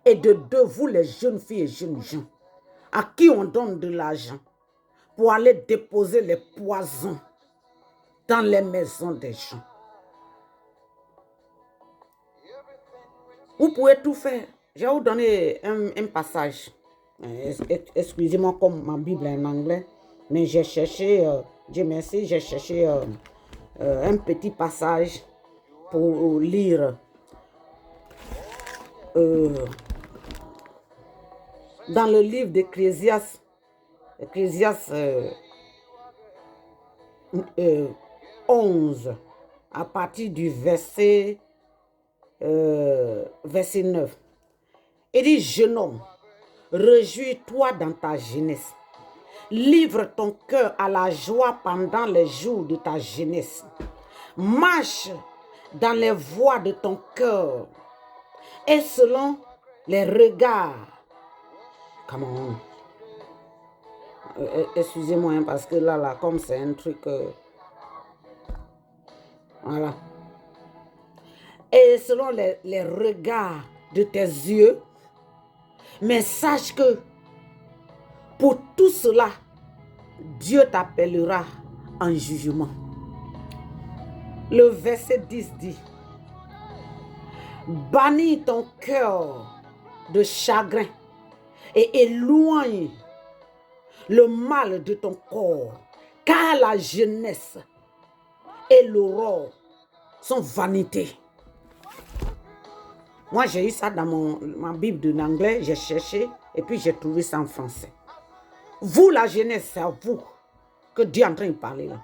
Et de vous, les jeunes filles et jeunes gens, à qui on donne de l'argent pour aller déposer les poisons dans les maisons des gens. Vous pouvez tout faire. Je vais vous donner un passage. Excusez-moi comme ma Bible est en anglais, mais j'ai cherché, Dieu merci, j'ai cherché un petit passage pour lire dans le livre d'Ecclésiaste, Ecclésiaste 11, à partir du verset 9. Il dit, jeune homme, réjouis-toi dans ta jeunesse. Livre ton cœur à la joie pendant les jours de ta jeunesse. Marche dans les voies de ton cœur et selon les regards. Come on. Excusez-moi, hein, parce que là, comme c'est un truc... voilà. Et selon les regards de tes yeux, mais sache que pour tout cela, Dieu t'appellera en jugement. Le verset 10 dit, bannis ton cœur de chagrin et éloigne le mal de ton corps, car la jeunesse et l'aurore sont vanité. Moi, j'ai eu ça dans ma Bible de l'anglais, j'ai cherché et puis j'ai trouvé ça en français. Vous, la jeunesse, c'est à vous que Dieu est en train de parler là.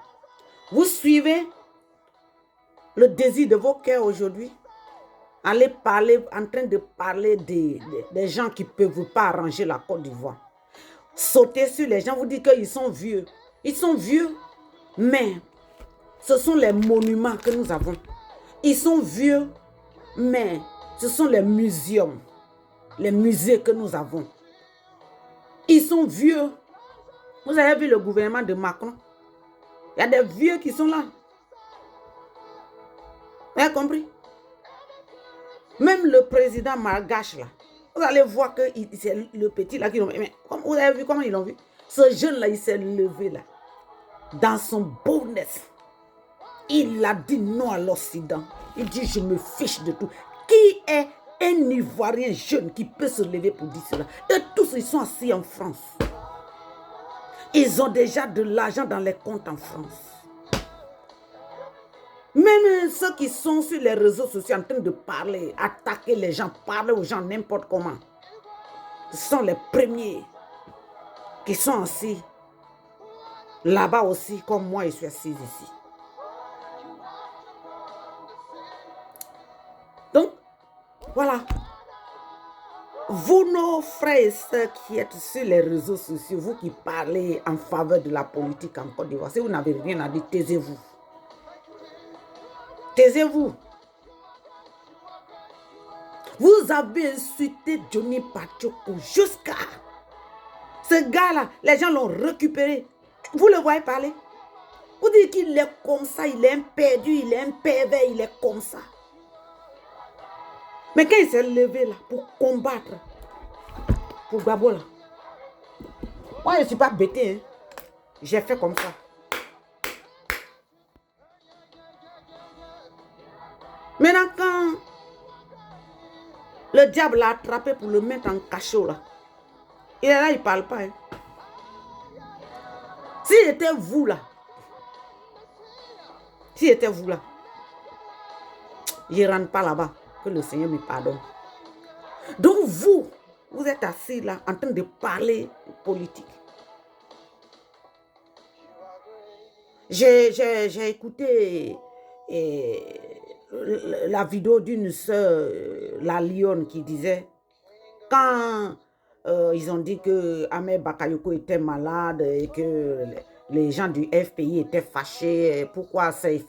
Vous suivez le désir de vos cœurs aujourd'hui. Allez parler, en train de parler des gens qui ne peuvent pas arranger la Côte d'Ivoire. Sautez sur les gens, vous dites qu'ils sont vieux. Ils sont vieux, mais ce sont les monuments que nous avons. Ils sont vieux, mais ce sont les musées que nous avons. Ils sont vieux. Vous avez vu le gouvernement de Macron? Il y a des vieux qui sont là. Vous avez compris? Même le président malgache là. Vous allez voir que c'est le petit là qui l'ont... Mais vous avez vu comment ils l'ont vu? Ce jeune là, il s'est levé là. Dans son boldness. Il a dit non à l'Occident. Il dit je me fiche de tout. Qui est un Ivoirien jeune qui peut se lever pour dire cela? Et tous ils sont assis en France. Ils ont déjà de l'argent dans les comptes en France. Même ceux qui sont sur les réseaux sociaux en train de parler, attaquer les gens, parler aux gens n'importe comment. Ce sont les premiers qui sont assis là-bas aussi, comme moi, je suis assis ici. Donc, voilà. Vous, nos frères et sœurs qui êtes sur les réseaux sociaux, vous qui parlez en faveur de la politique en Côte d'Ivoire, si vous n'avez rien à dire, taisez-vous. Taisez-vous. Vous avez insulté Johnny Pachoko jusqu'à... Ce gars-là, les gens l'ont récupéré. Vous le voyez parler? Vous dites qu'il est comme ça, il est un perdu, il est un pervers, il est comme ça. Mais quand il s'est levé là pour combattre, pour Gbagbo là, moi je ne suis pas bêté, hein. J'ai fait comme ça. Maintenant quand le diable l'a attrapé pour le mettre en cachot là, il est là, il ne parle pas. Hein. Si c'était vous là, je ne rentre pas là-bas. Que le Seigneur me pardonne. Donc vous êtes assis là en train de parler politique. J'ai écouté la vidéo d'une sœur, la lionne, qui disait, quand ils ont dit que Ahmed Bakayoko était malade et que les gens du FPI étaient fâchés, pourquoi c'est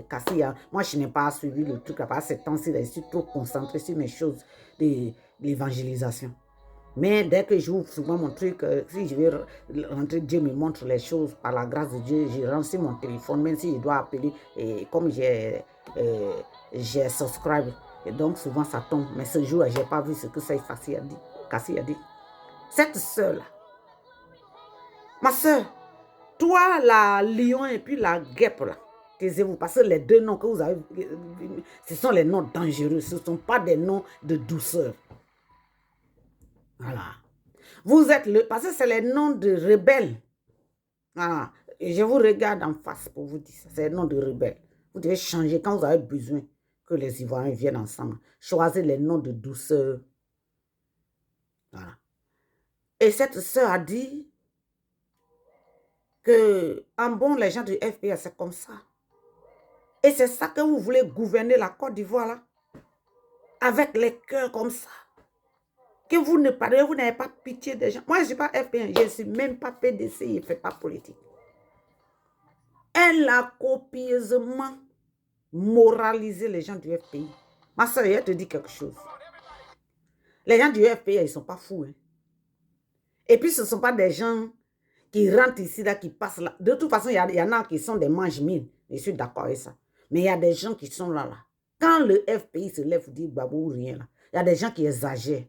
Kassia? Moi, je n'ai pas suivi le truc à ces temps-ci, je suis trop concentré sur mes choses de l'évangélisation. Mais dès que j'ouvre souvent mon truc, si je vais rentrer, Dieu me montre les choses par la grâce de Dieu. Je rentre sur mon téléphone, même si je dois appeler. Et comme j'ai subscribe, et donc souvent ça tombe. Mais ce jour-là, je n'ai pas vu ce que ça Kassi a dit. Kassi a dit. Cette soeur-là, ma soeur, toi, la lion et puis la guêpe, là, taisez-vous, parce que les deux noms que vous avez, ce sont les noms dangereux, ce ne sont pas des noms de douceur. Voilà. Vous êtes le... Parce que c'est les noms de rebelles. Voilà. Et je vous regarde en face pour vous dire ça. C'est les noms de rebelles. Vous devez changer quand vous avez besoin que les Ivoiriens viennent ensemble. Choisissez les noms de douceur. Voilà. Et cette sœur a dit que, en bon, les gens du FPA, c'est comme ça. Et c'est ça que vous voulez gouverner la Côte d'Ivoire, là. Avec les cœurs comme ça. Que vous ne parlez, vous n'avez pas pitié des gens. Moi, je ne suis pas FPN, je ne suis même pas PDC, je ne fais pas politique. Elle a copieusement moralisé les gens du FPI. Ma soeur, elle te dit quelque chose. Les gens du FPI, ils ne sont pas fous. Hein. Et puis, ce ne sont pas des gens qui rentrent ici, là, qui passent là. De toute façon, il y en a qui sont des mange-mines. Je suis d'accord avec ça. Mais il y a des gens qui sont là. Quand le FPI se lève, vous dit babou ou rien là. Il y a des gens qui exagèrent.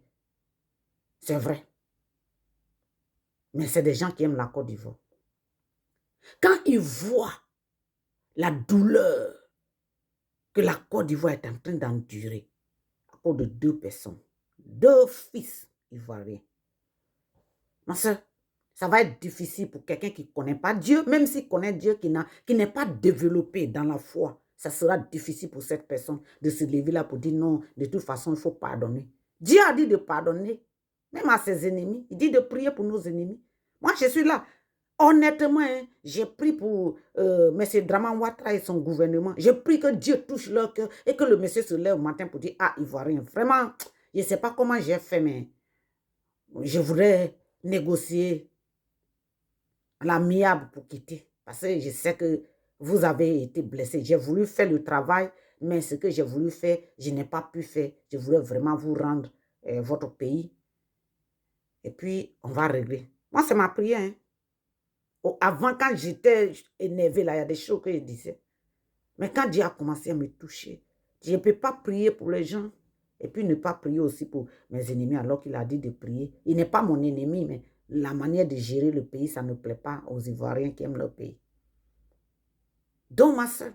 C'est vrai. Mais c'est des gens qui aiment la Côte d'Ivoire. Quand ils voient la douleur que la Côte d'Ivoire est en train d'endurer à cause de deux personnes, deux fils ivoiriens, ma soeur, ça va être difficile pour quelqu'un qui ne connaît pas Dieu, même s'il connaît Dieu, qui n'est pas développé dans la foi. Ça sera difficile pour cette personne de se lever là pour dire non, de toute façon, il faut pardonner. Dieu a dit de pardonner, même à ses ennemis. Il dit de prier pour nos ennemis. Moi, je suis là. Honnêtement, hein, j'ai prié pour M. Draman Ouattara et son gouvernement. J'ai prié que Dieu touche leur cœur et que le monsieur se lève au matin pour dire, ah, Ivoirien, vraiment, je ne sais pas comment j'ai fait, mais je voudrais négocier l'amiable pour quitter. Parce que je sais que vous avez été blessé. J'ai voulu faire le travail, mais ce que j'ai voulu faire, je n'ai pas pu faire. Je voulais vraiment vous rendre votre pays. Et puis, on va régler. Moi, c'est ma prière. Hein. Avant, quand j'étais énervé, là, il y a des choses que je disais. Mais quand Dieu a commencé à me toucher, je ne peux pas prier pour les gens et puis ne pas prier aussi pour mes ennemis alors qu'il a dit de prier. Il n'est pas mon ennemi, mais la manière de gérer le pays, ça ne plaît pas aux Ivoiriens qui aiment leur pays. Donc, ma soeur,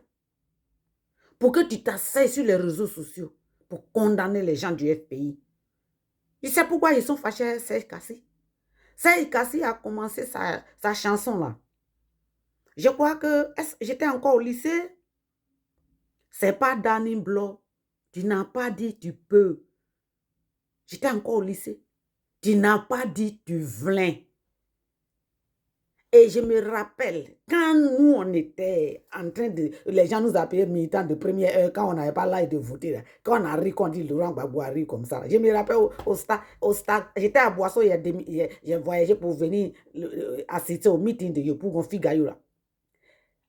pour que tu t'asseyes sur les réseaux sociaux pour condamner les gens du FPI, tu sais pourquoi ils sont fâchés avec Serge Kassi? Serge Kassi a commencé sa chanson là. Je crois que j'étais encore au lycée. C'est pas Danny Blanc. Tu n'as pas dit tu peux. J'étais encore au lycée. Tu n'as pas dit tu voulais. Et je me rappelle, quand nous, on était en train de... Les gens nous appelaient militants de première heure, quand on n'avait pas l'âge de voter. Là, quand on a ri, quand on dit Laurent Gbagbo a ri comme ça. Je me rappelle au stade. J'étais à Boisson, j'ai voyagé pour venir assister au meeting de Yopougon Figayo. Là.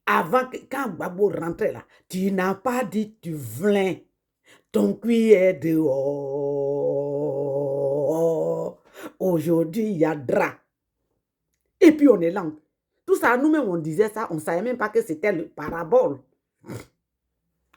Avant, quand Gbagbo rentrait là, tu n'as pas dit tu voulais. Ton cuir est dehors. Aujourd'hui, il y a drap. Et puis, on est là. Tout ça, nous-mêmes, on disait ça. On ne savait même pas que c'était le parabole.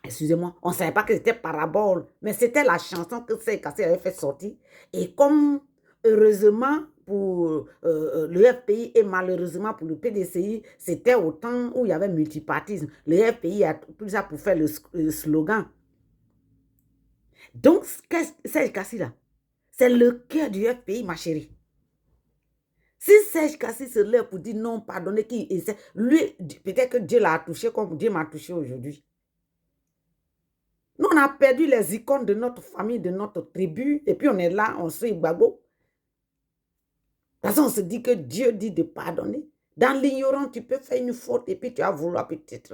Excusez-moi. On ne savait pas que c'était parabole. Mais c'était la chanson que Serge Kassi avait fait sortir. Et comme, heureusement, pour le FPI et malheureusement pour le PDCI, c'était au temps où il y avait multipartisme. Le FPI a pris ça pour faire le slogan. Donc, Serge Kassi là, c'est le cœur du FPI, ma chérie. Si Serge Kassi se lève pour dire non, pardonnez, lui, peut-être que Dieu l'a touché comme Dieu m'a touché aujourd'hui. Nous, on a perdu les icônes de notre famille, de notre tribu, et puis on est là, on suit Gbagbo. De toute façon, on se dit que Dieu dit de pardonner. Dans l'ignorance, tu peux faire une faute et puis tu vas vouloir peut-être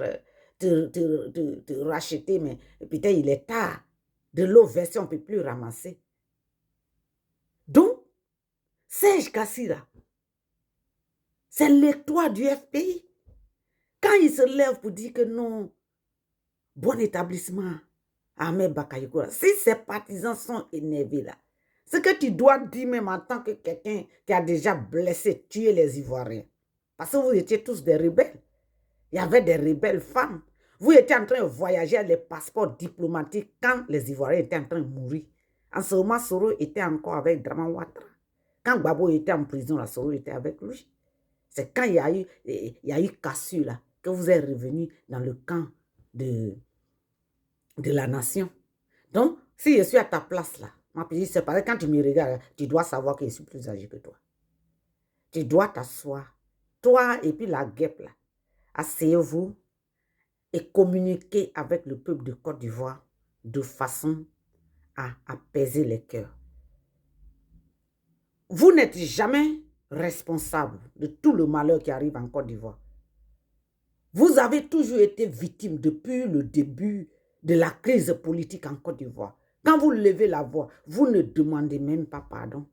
te racheter, mais peut-être il est tard. De l'eau versée, on ne peut plus ramasser. Donc, Serge Kassira, c'est l'étoile du FPI. Quand il se lève pour dire que non, bon établissement, Ahmed Bakayoko, si ses partisans sont énervés là, ce que tu dois dire même en tant que quelqu'un qui a déjà blessé, tué les Ivoiriens, parce que vous étiez tous des rebelles. Il y avait des rebelles femmes. Vous étiez en train de voyager avec les passeports diplomatiques quand les Ivoiriens étaient en train de mourir. En ce moment, Soro était encore avec Draman Ouattara. Quand Gbagbo était en prison, la Soro était avec lui. C'est quand il y a eu cassure là, que vous êtes revenu dans le camp de la nation. Donc, si je suis à ta place là, ma petite, c'est pareil, quand tu me regardes, tu dois savoir que je suis plus âgé que toi. Tu dois t'asseoir. Toi et puis la guêpe là, asseyez-vous et communiquez avec le peuple de Côte d'Ivoire de façon à apaiser les cœurs. Vous n'êtes jamais responsable de tout le malheur qui arrive en Côte d'Ivoire. Vous avez toujours été victime depuis le début de la crise politique en Côte d'Ivoire. Quand vous levez la voix, vous ne demandez même pas pardon.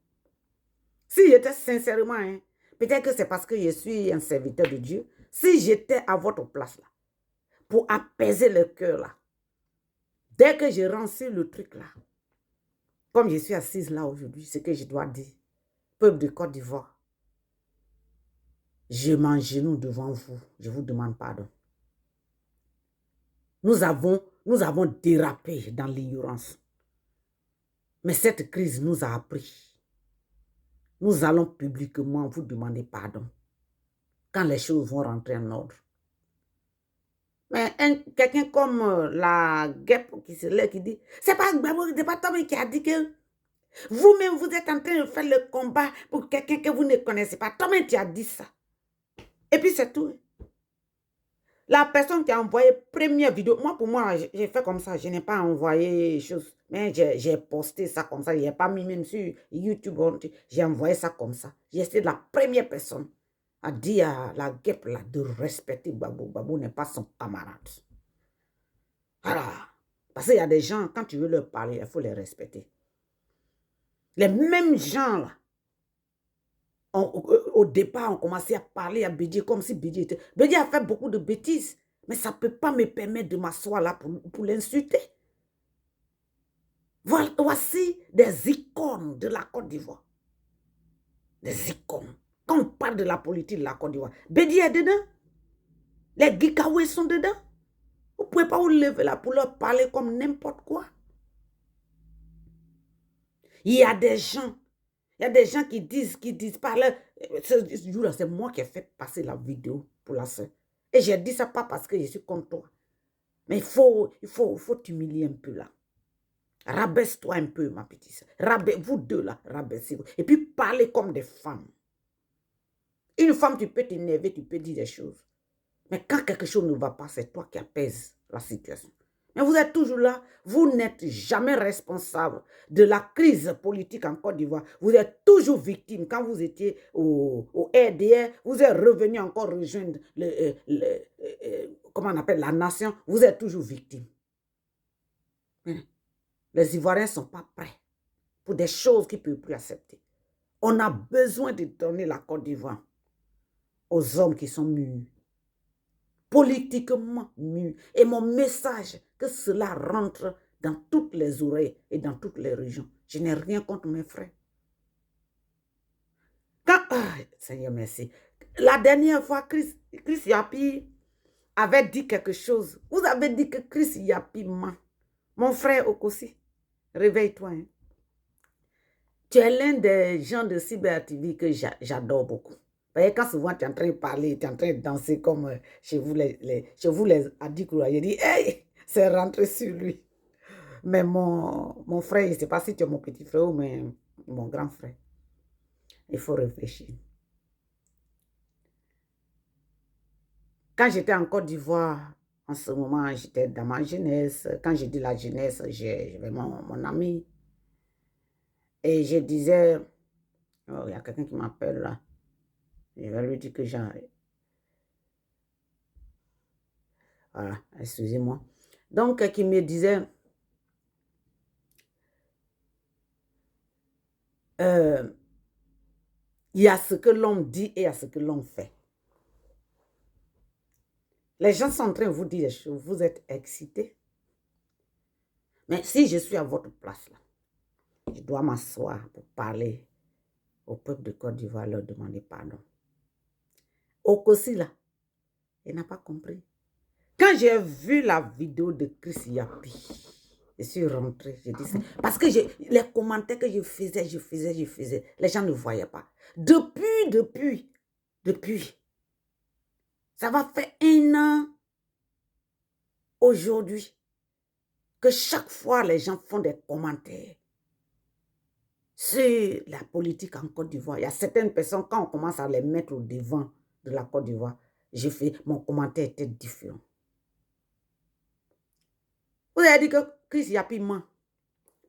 Si j'étais sincèrement, hein, peut-être que c'est parce que je suis un serviteur de Dieu, si j'étais à votre place là, pour apaiser le cœur là, dès que je rançais le truc là, comme je suis assise là aujourd'hui, ce que je dois dire, peuple de Côte d'Ivoire, je m'agenouille devant vous, je vous demande pardon. Nous avons dérapé dans l'ignorance. Mais cette crise nous a appris. Nous allons publiquement vous demander pardon quand les choses vont rentrer en ordre. Mais quelqu'un comme la guêpe qui se lève, qui dit, c'est pas Tomé qui a dit que vous-même vous êtes en train de faire le combat pour quelqu'un que vous ne connaissez pas. Tomé qui a dit ça. Et puis c'est tout. La personne qui a envoyé première vidéo, pour moi, j'ai fait comme ça, je n'ai pas envoyé chose, mais j'ai posté ça comme ça, je n'ai pas mis même sur YouTube, j'ai envoyé ça comme ça. J'étais la première personne à dire à la guêpe là de respecter Gbagbo. Gbagbo n'est pas son camarade. Voilà. Parce qu'il y a des gens, quand tu veux leur parler, il faut les respecter. Les mêmes gens là, au départ, on commençait à parler à Bédié comme si Bédié était... Bédié a fait beaucoup de bêtises, mais ça ne peut pas me permettre de m'asseoir là pour l'insulter. Voici des icônes de la Côte d'Ivoire. Des icônes. Quand on parle de la politique de la Côte d'Ivoire, Bédié est dedans. Les Gikawe sont dedans. Vous ne pouvez pas vous lever là pour leur parler comme n'importe quoi. Il y a des gens qui disent par là, ce jour-là, c'est moi qui ai fait passer la vidéo pour la soeur. Et j'ai dit ça pas parce que je suis contre toi. Mais il faut t'humilier un peu là. Rabaisse-toi un peu, ma petite soeur. Vous deux là, rabaissez-vous. Et puis parlez comme des femmes. Une femme, tu peux t'énerver, tu peux dire des choses. Mais quand quelque chose ne va pas, c'est toi qui apaises la situation. Mais vous êtes toujours là, vous n'êtes jamais responsable de la crise politique en Côte d'Ivoire. Vous êtes toujours victime. Quand vous étiez au RDR, vous êtes revenu encore rejoindre comment on appelle, la nation. Vous êtes toujours victime. Les Ivoiriens ne sont pas prêts pour des choses qu'ils ne peuvent plus accepter. On a besoin de donner la Côte d'Ivoire aux hommes qui sont mûrs. Politiquement mûrs. Et mon message, que cela rentre dans toutes les oreilles et dans toutes les régions. Je n'ai rien contre mes frères. Seigneur, merci. La dernière fois, Chris Yapi avait dit quelque chose. Vous avez dit que Chris Yapi ment. Mon frère Okosi, réveille-toi. Hein. Tu es l'un des gens de Cyber TV que j'adore beaucoup. Voyez, quand souvent tu es en train de parler, tu es en train de danser comme chez vous les Adikoura, je dis, hey, c'est rentré sur lui. Mais mon frère, je ne sais pas si tu es mon petit frère ou mon grand frère. Il faut réfléchir. Quand j'étais en Côte d'Ivoire, en ce moment, j'étais dans ma jeunesse. Quand je dis la jeunesse, j'avais mon ami. Et je disais, oh, il y a quelqu'un qui m'appelle là. Je vais lui dire que Voilà, excusez-moi. Donc, qui me disait, il y a ce que l'homme dit et il y a ce que l'homme fait. Les gens sont en train de vous dire des choses, vous êtes excités. Mais si je suis à votre place, là, je dois m'asseoir pour parler au peuple de Côte d'Ivoire, leur demander pardon. Okosi, là, il n'a pas compris. Quand j'ai vu la vidéo de Chris Yapi, je suis rentrée, j'ai dit ça. Parce que les commentaires que je faisais, les gens ne voyaient pas. Depuis, ça va faire 1 an aujourd'hui que chaque fois les gens font des commentaires sur la politique en Côte d'Ivoire. Il y a certaines personnes, quand on commence à les mettre au devant de la Côte d'Ivoire, mon commentaire était différent. Vous avez dit que Chris Yapi ment.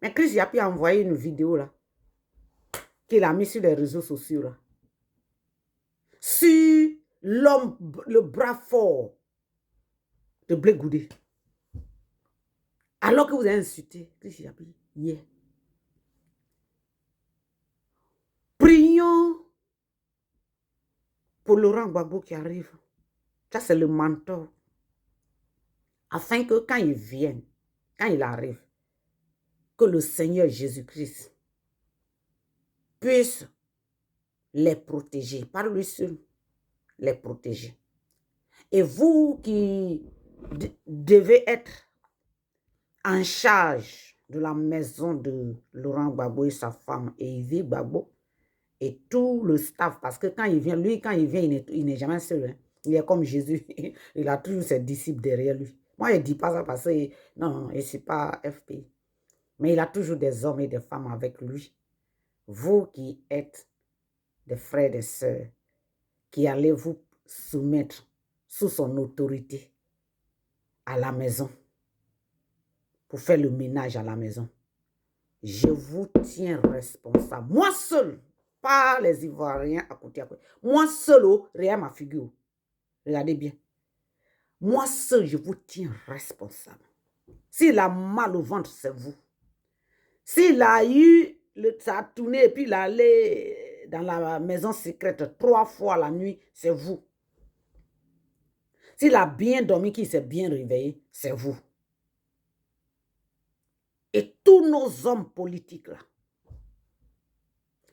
Mais Chris Yapi a envoyé une vidéo là, qu'il a mis sur les réseaux sociaux là, sur l'homme, le bras fort de Blé Goudé. Alors que vous avez insulté Chris Yapi hier. Prions pour Laurent Gbagbo qui arrive. Ça, c'est le mentor. Afin que quand il vienne, quand il arrive, que le Seigneur Jésus-Christ puisse les protéger, par lui seul, les protéger. Et vous qui devez être en charge de la maison de Laurent Gbagbo et sa femme, et Yves Gbagbo, et tout le staff, parce que quand il vient, il n'est jamais seul. Hein. Il est comme Jésus, il a toujours ses disciples derrière lui. Moi, je ne dis pas ça parce que, non, je ne suis pas FPI. Mais il a toujours des hommes et des femmes avec lui. Vous qui êtes des frères et des sœurs, qui allez vous soumettre sous son autorité à la maison, pour faire le ménage à la maison. Je vous tiens responsable. Moi seul, pas les Ivoiriens à côté. Moi seul, rien ma figure. Regardez bien. Moi seul, je vous tiens responsable. S'il a mal au ventre, c'est vous. S'il a eu, ça a tourné et puis il est allé dans la maison secrète 3 fois la nuit, c'est vous. S'il a bien dormi, qu'il s'est bien réveillé, c'est vous. Et tous nos hommes politiques là.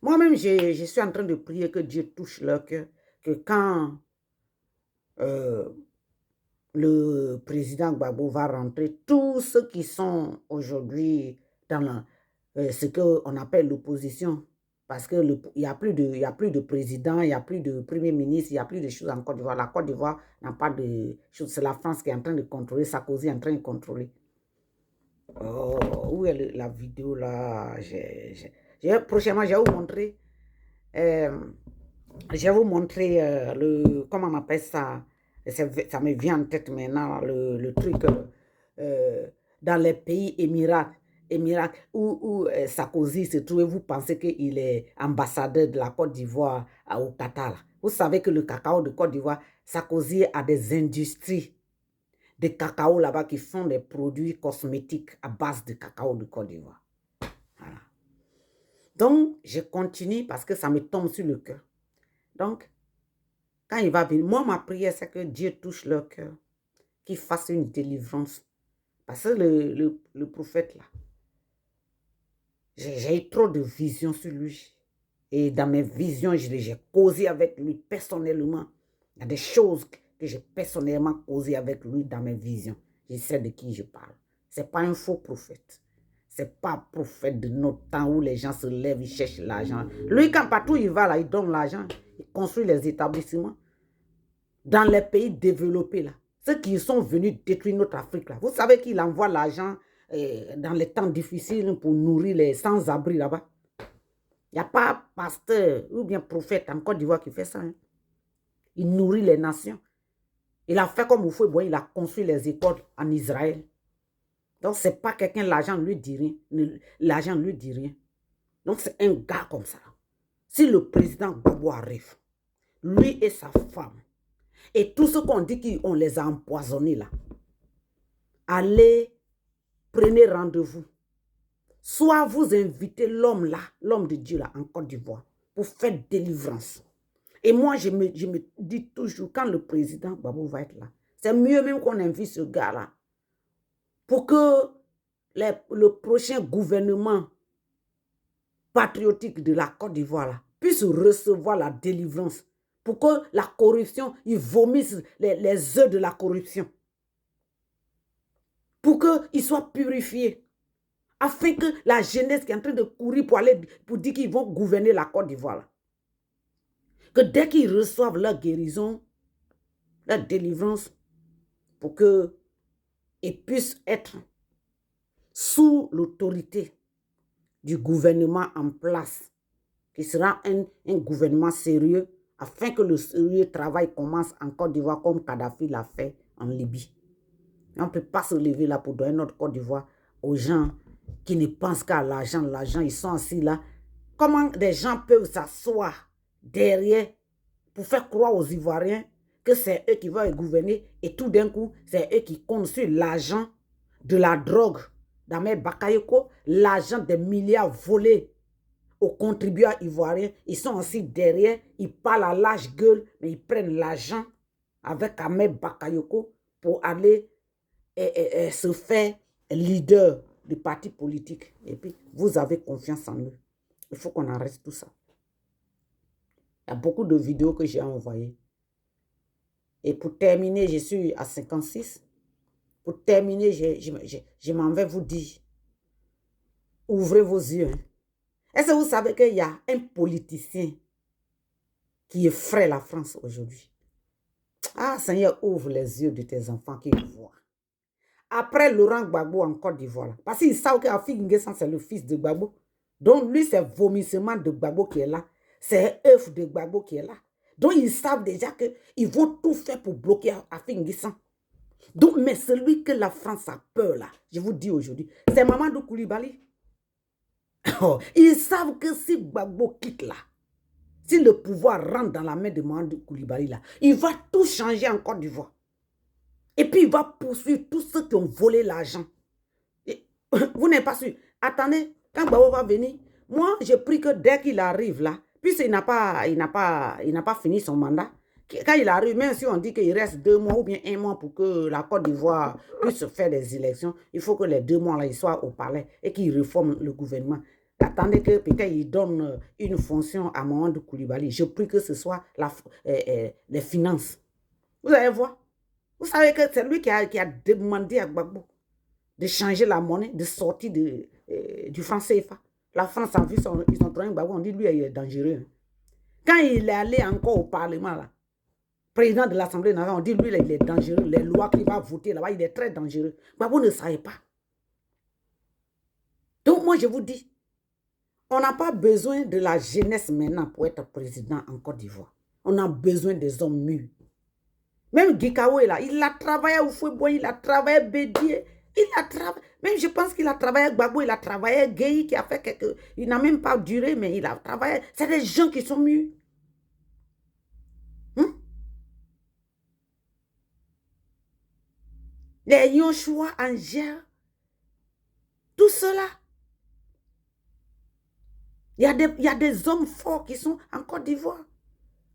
Moi-même, je suis en train de prier que Dieu touche leur cœur, que quand le président Gbagbo va rentrer, tous ceux qui sont aujourd'hui dans ce qu'on appelle l'opposition, parce qu'il n'y a plus de président, il n'y a plus de premier ministre, il n'y a plus de choses en Côte d'Ivoire. La Côte d'Ivoire n'a pas de choses. C'est la France qui est en train de contrôler, Sarkozy est en train de contrôler. Oh, où est la vidéo là? Prochainement, je vais vous montrer. Je vais vous montrer comment on appelle ça. Ça me vient en tête maintenant, le truc dans les pays Émirats où Sarkozy se trouve. Vous pensez qu'il est ambassadeur de la Côte d'Ivoire au Qatar. Vous savez que le cacao de Côte d'Ivoire, Sarkozy a des industries de cacao là-bas qui font des produits cosmétiques à base de cacao de Côte d'Ivoire. Voilà. Donc, je continue parce que ça me tombe sur le cœur. Donc, quand il va venir, moi, ma prière, c'est que Dieu touche leur cœur, qu'il fasse une délivrance. Parce que le prophète, là, j'ai eu trop de visions sur lui. Et dans mes visions, j'ai causé avec lui personnellement. Il y a des choses que j'ai personnellement causé avec lui dans mes visions. Je sais de qui je parle. Ce n'est pas un faux prophète. Ce n'est pas un prophète de notre temps où les gens se lèvent, ils cherchent l'argent. Lui, quand partout il va, là, il donne l'argent. Il construit les établissements. Dans les pays développés, là, ceux qui sont venus détruire notre Afrique, là, vous savez qu'il envoie l'argent dans les temps difficiles pour nourrir les sans-abri là-bas. Il n'y a pas pasteur ou bien prophète en Côte d'Ivoire qui fait ça. Hein. Il nourrit les nations. Il a fait comme Oufoué, il a construit les écoles en Israël. Donc, ce n'est pas quelqu'un, l'argent ne lui dit rien. L'argent ne lui dit rien. Donc, c'est un gars comme ça. Si le président Gbagbo arrive, lui et sa femme, et tous ceux qu'on dit qu'on les a empoisonnés là, allez, prenez rendez-vous. Soit vous invitez l'homme là, l'homme de Dieu là, en Côte d'Ivoire, pour faire délivrance. Et moi, je me dis toujours, quand le président Gbagbo va être là, c'est mieux même qu'on invite ce gars-là, pour que le prochain gouvernement patriotique de la Côte d'Ivoire puisse recevoir la délivrance, pour que la corruption, ils vomissent les œufs de la corruption, pour qu'ils soient purifiés, afin que la jeunesse qui est en train de courir pour dire qu'ils vont gouverner la Côte d'Ivoire, que dès qu'ils reçoivent leur guérison, leur délivrance, pour qu'ils puissent être sous l'autorité du gouvernement en place, qui sera un gouvernement sérieux, afin que le sérieux travail commence en Côte d'Ivoire comme Kadhafi l'a fait en Libye. Et on ne peut pas se lever là pour donner notre Côte d'Ivoire aux gens qui ne pensent qu'à l'argent. L'argent, ils sont assis là. Comment des gens peuvent s'asseoir derrière pour faire croire aux Ivoiriens que c'est eux qui vont gouverner et tout d'un coup, c'est eux qui comptent sur l'argent de la drogue d'Ahmed Bakayoko, l'argent des milliards volés aux contribuables ivoiriens. Ils sont assis derrière, ils parlent à l'âge gueule, mais ils prennent l'argent avec Ahmed Bakayoko pour aller se faire leader du parti politique. Et puis, vous avez confiance en eux. Il faut qu'on arrête tout ça. Il y a beaucoup de vidéos que j'ai envoyées. Et pour terminer, je suis à 56. Pour terminer, je m'en vais vous dire, ouvrez vos yeux. Est-ce que vous savez qu'il y a un politicien qui effraie la France aujourd'hui? Ah, Seigneur, ouvre les yeux de tes enfants qui voient. Après Laurent Gbagbo en Côte d'Ivoire, parce qu'ils savent qu'Afik N'Guessan, c'est le fils de Gbagbo. Donc, lui, c'est vomissement de Gbagbo qui est là. C'est œuf de Gbagbo qui est là. Donc, ils savent déjà qu'ils vont tout faire pour bloquer Afik N'Guessan. Donc, mais celui que la France a peur, là, je vous dis aujourd'hui, c'est Mamadou Koulibaly. Oh, ils savent que si Gbagbo quitte là, si le pouvoir rentre dans la main de Mamadou Koulibaly là, il va tout changer en Côte d'Ivoire. Et puis, il va poursuivre tous ceux qui ont volé l'argent. Vous n'êtes pas sûr. Attendez, quand Gbagbo va venir, moi, j'ai pris que dès qu'il arrive là, puisqu'il n'a pas fini son mandat, quand il arrive, même si on dit qu'il reste 2 mois ou bien 1 mois pour que la Côte d'Ivoire puisse faire des élections, il faut que les 2 mois là, ils soient au palais et qu'il réforme le gouvernement. Attendez que peut-être il donne une fonction à Mamadou Koulibaly. Je prie que ce soit les finances. Vous allez voir. Vous savez que c'est lui qui a demandé à Gbagbo de changer la monnaie, de sortir du franc CFA. La France a vu ils ont trouvé Gbagbo, on dit lui il est dangereux. Quand il est allé encore au Parlement, là, président de l'Assemblée nationale, on dit lui il est dangereux. Les lois qu'il va voter là-bas, il est très dangereux. Gbagbo ne savait pas. Donc moi je vous dis, on n'a pas besoin de la jeunesse maintenant pour être président en Côte d'Ivoire. On a besoin des hommes mûrs. Même Gikawe là, il a travaillé au Fouéboy, il a travaillé Bédié, il a travaillé, même je pense qu'il a travaillé Gbagbo, il a travaillé Gueye qui a fait quelque... Il n'a même pas duré, mais il a travaillé. C'est des gens qui sont mieux. Les Yoshua, Angers, tout cela. Il y a des hommes forts qui sont en Côte d'Ivoire.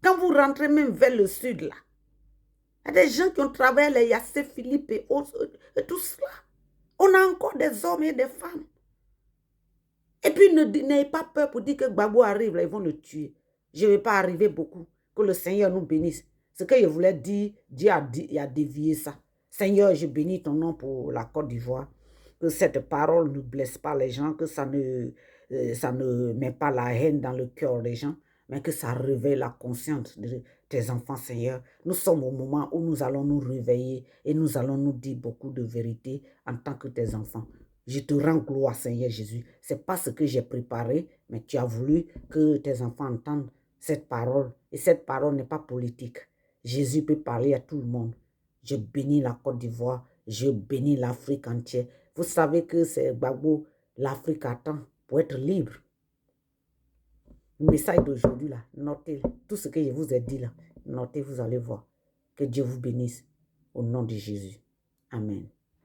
Quand vous rentrez même vers le sud là, il y a des gens qui ont travaillé, les Yassé Philippe et tout cela. On a encore des hommes et des femmes. Et puis, n'ayez pas peur pour dire que Gbagbo arrive, là, ils vont le tuer. Je ne vais pas arriver beaucoup. Que le Seigneur nous bénisse. Ce que je voulais dire, Dieu a dévié ça. Seigneur, je bénis ton nom pour la Côte d'Ivoire. Que cette parole ne blesse pas les gens, que ça ne met pas la haine dans le cœur des gens, mais que ça réveille la conscience de tes enfants, Seigneur. Nous sommes au moment où nous allons nous réveiller et nous allons nous dire beaucoup de vérité en tant que tes enfants. Je te rends gloire, Seigneur Jésus. Ce n'est pas ce que j'ai préparé, mais tu as voulu que tes enfants entendent cette parole. Et cette parole n'est pas politique. Jésus peut parler à tout le monde. Je bénis la Côte d'Ivoire. Je bénis l'Afrique entière. Vous savez que c'est Gbagbo, l'Afrique attend pour être libre. Le message d'aujourd'hui, là, notez tout ce que je vous ai dit là. Notez, vous allez voir. Que Dieu vous bénisse. Au nom de Jésus. Amen.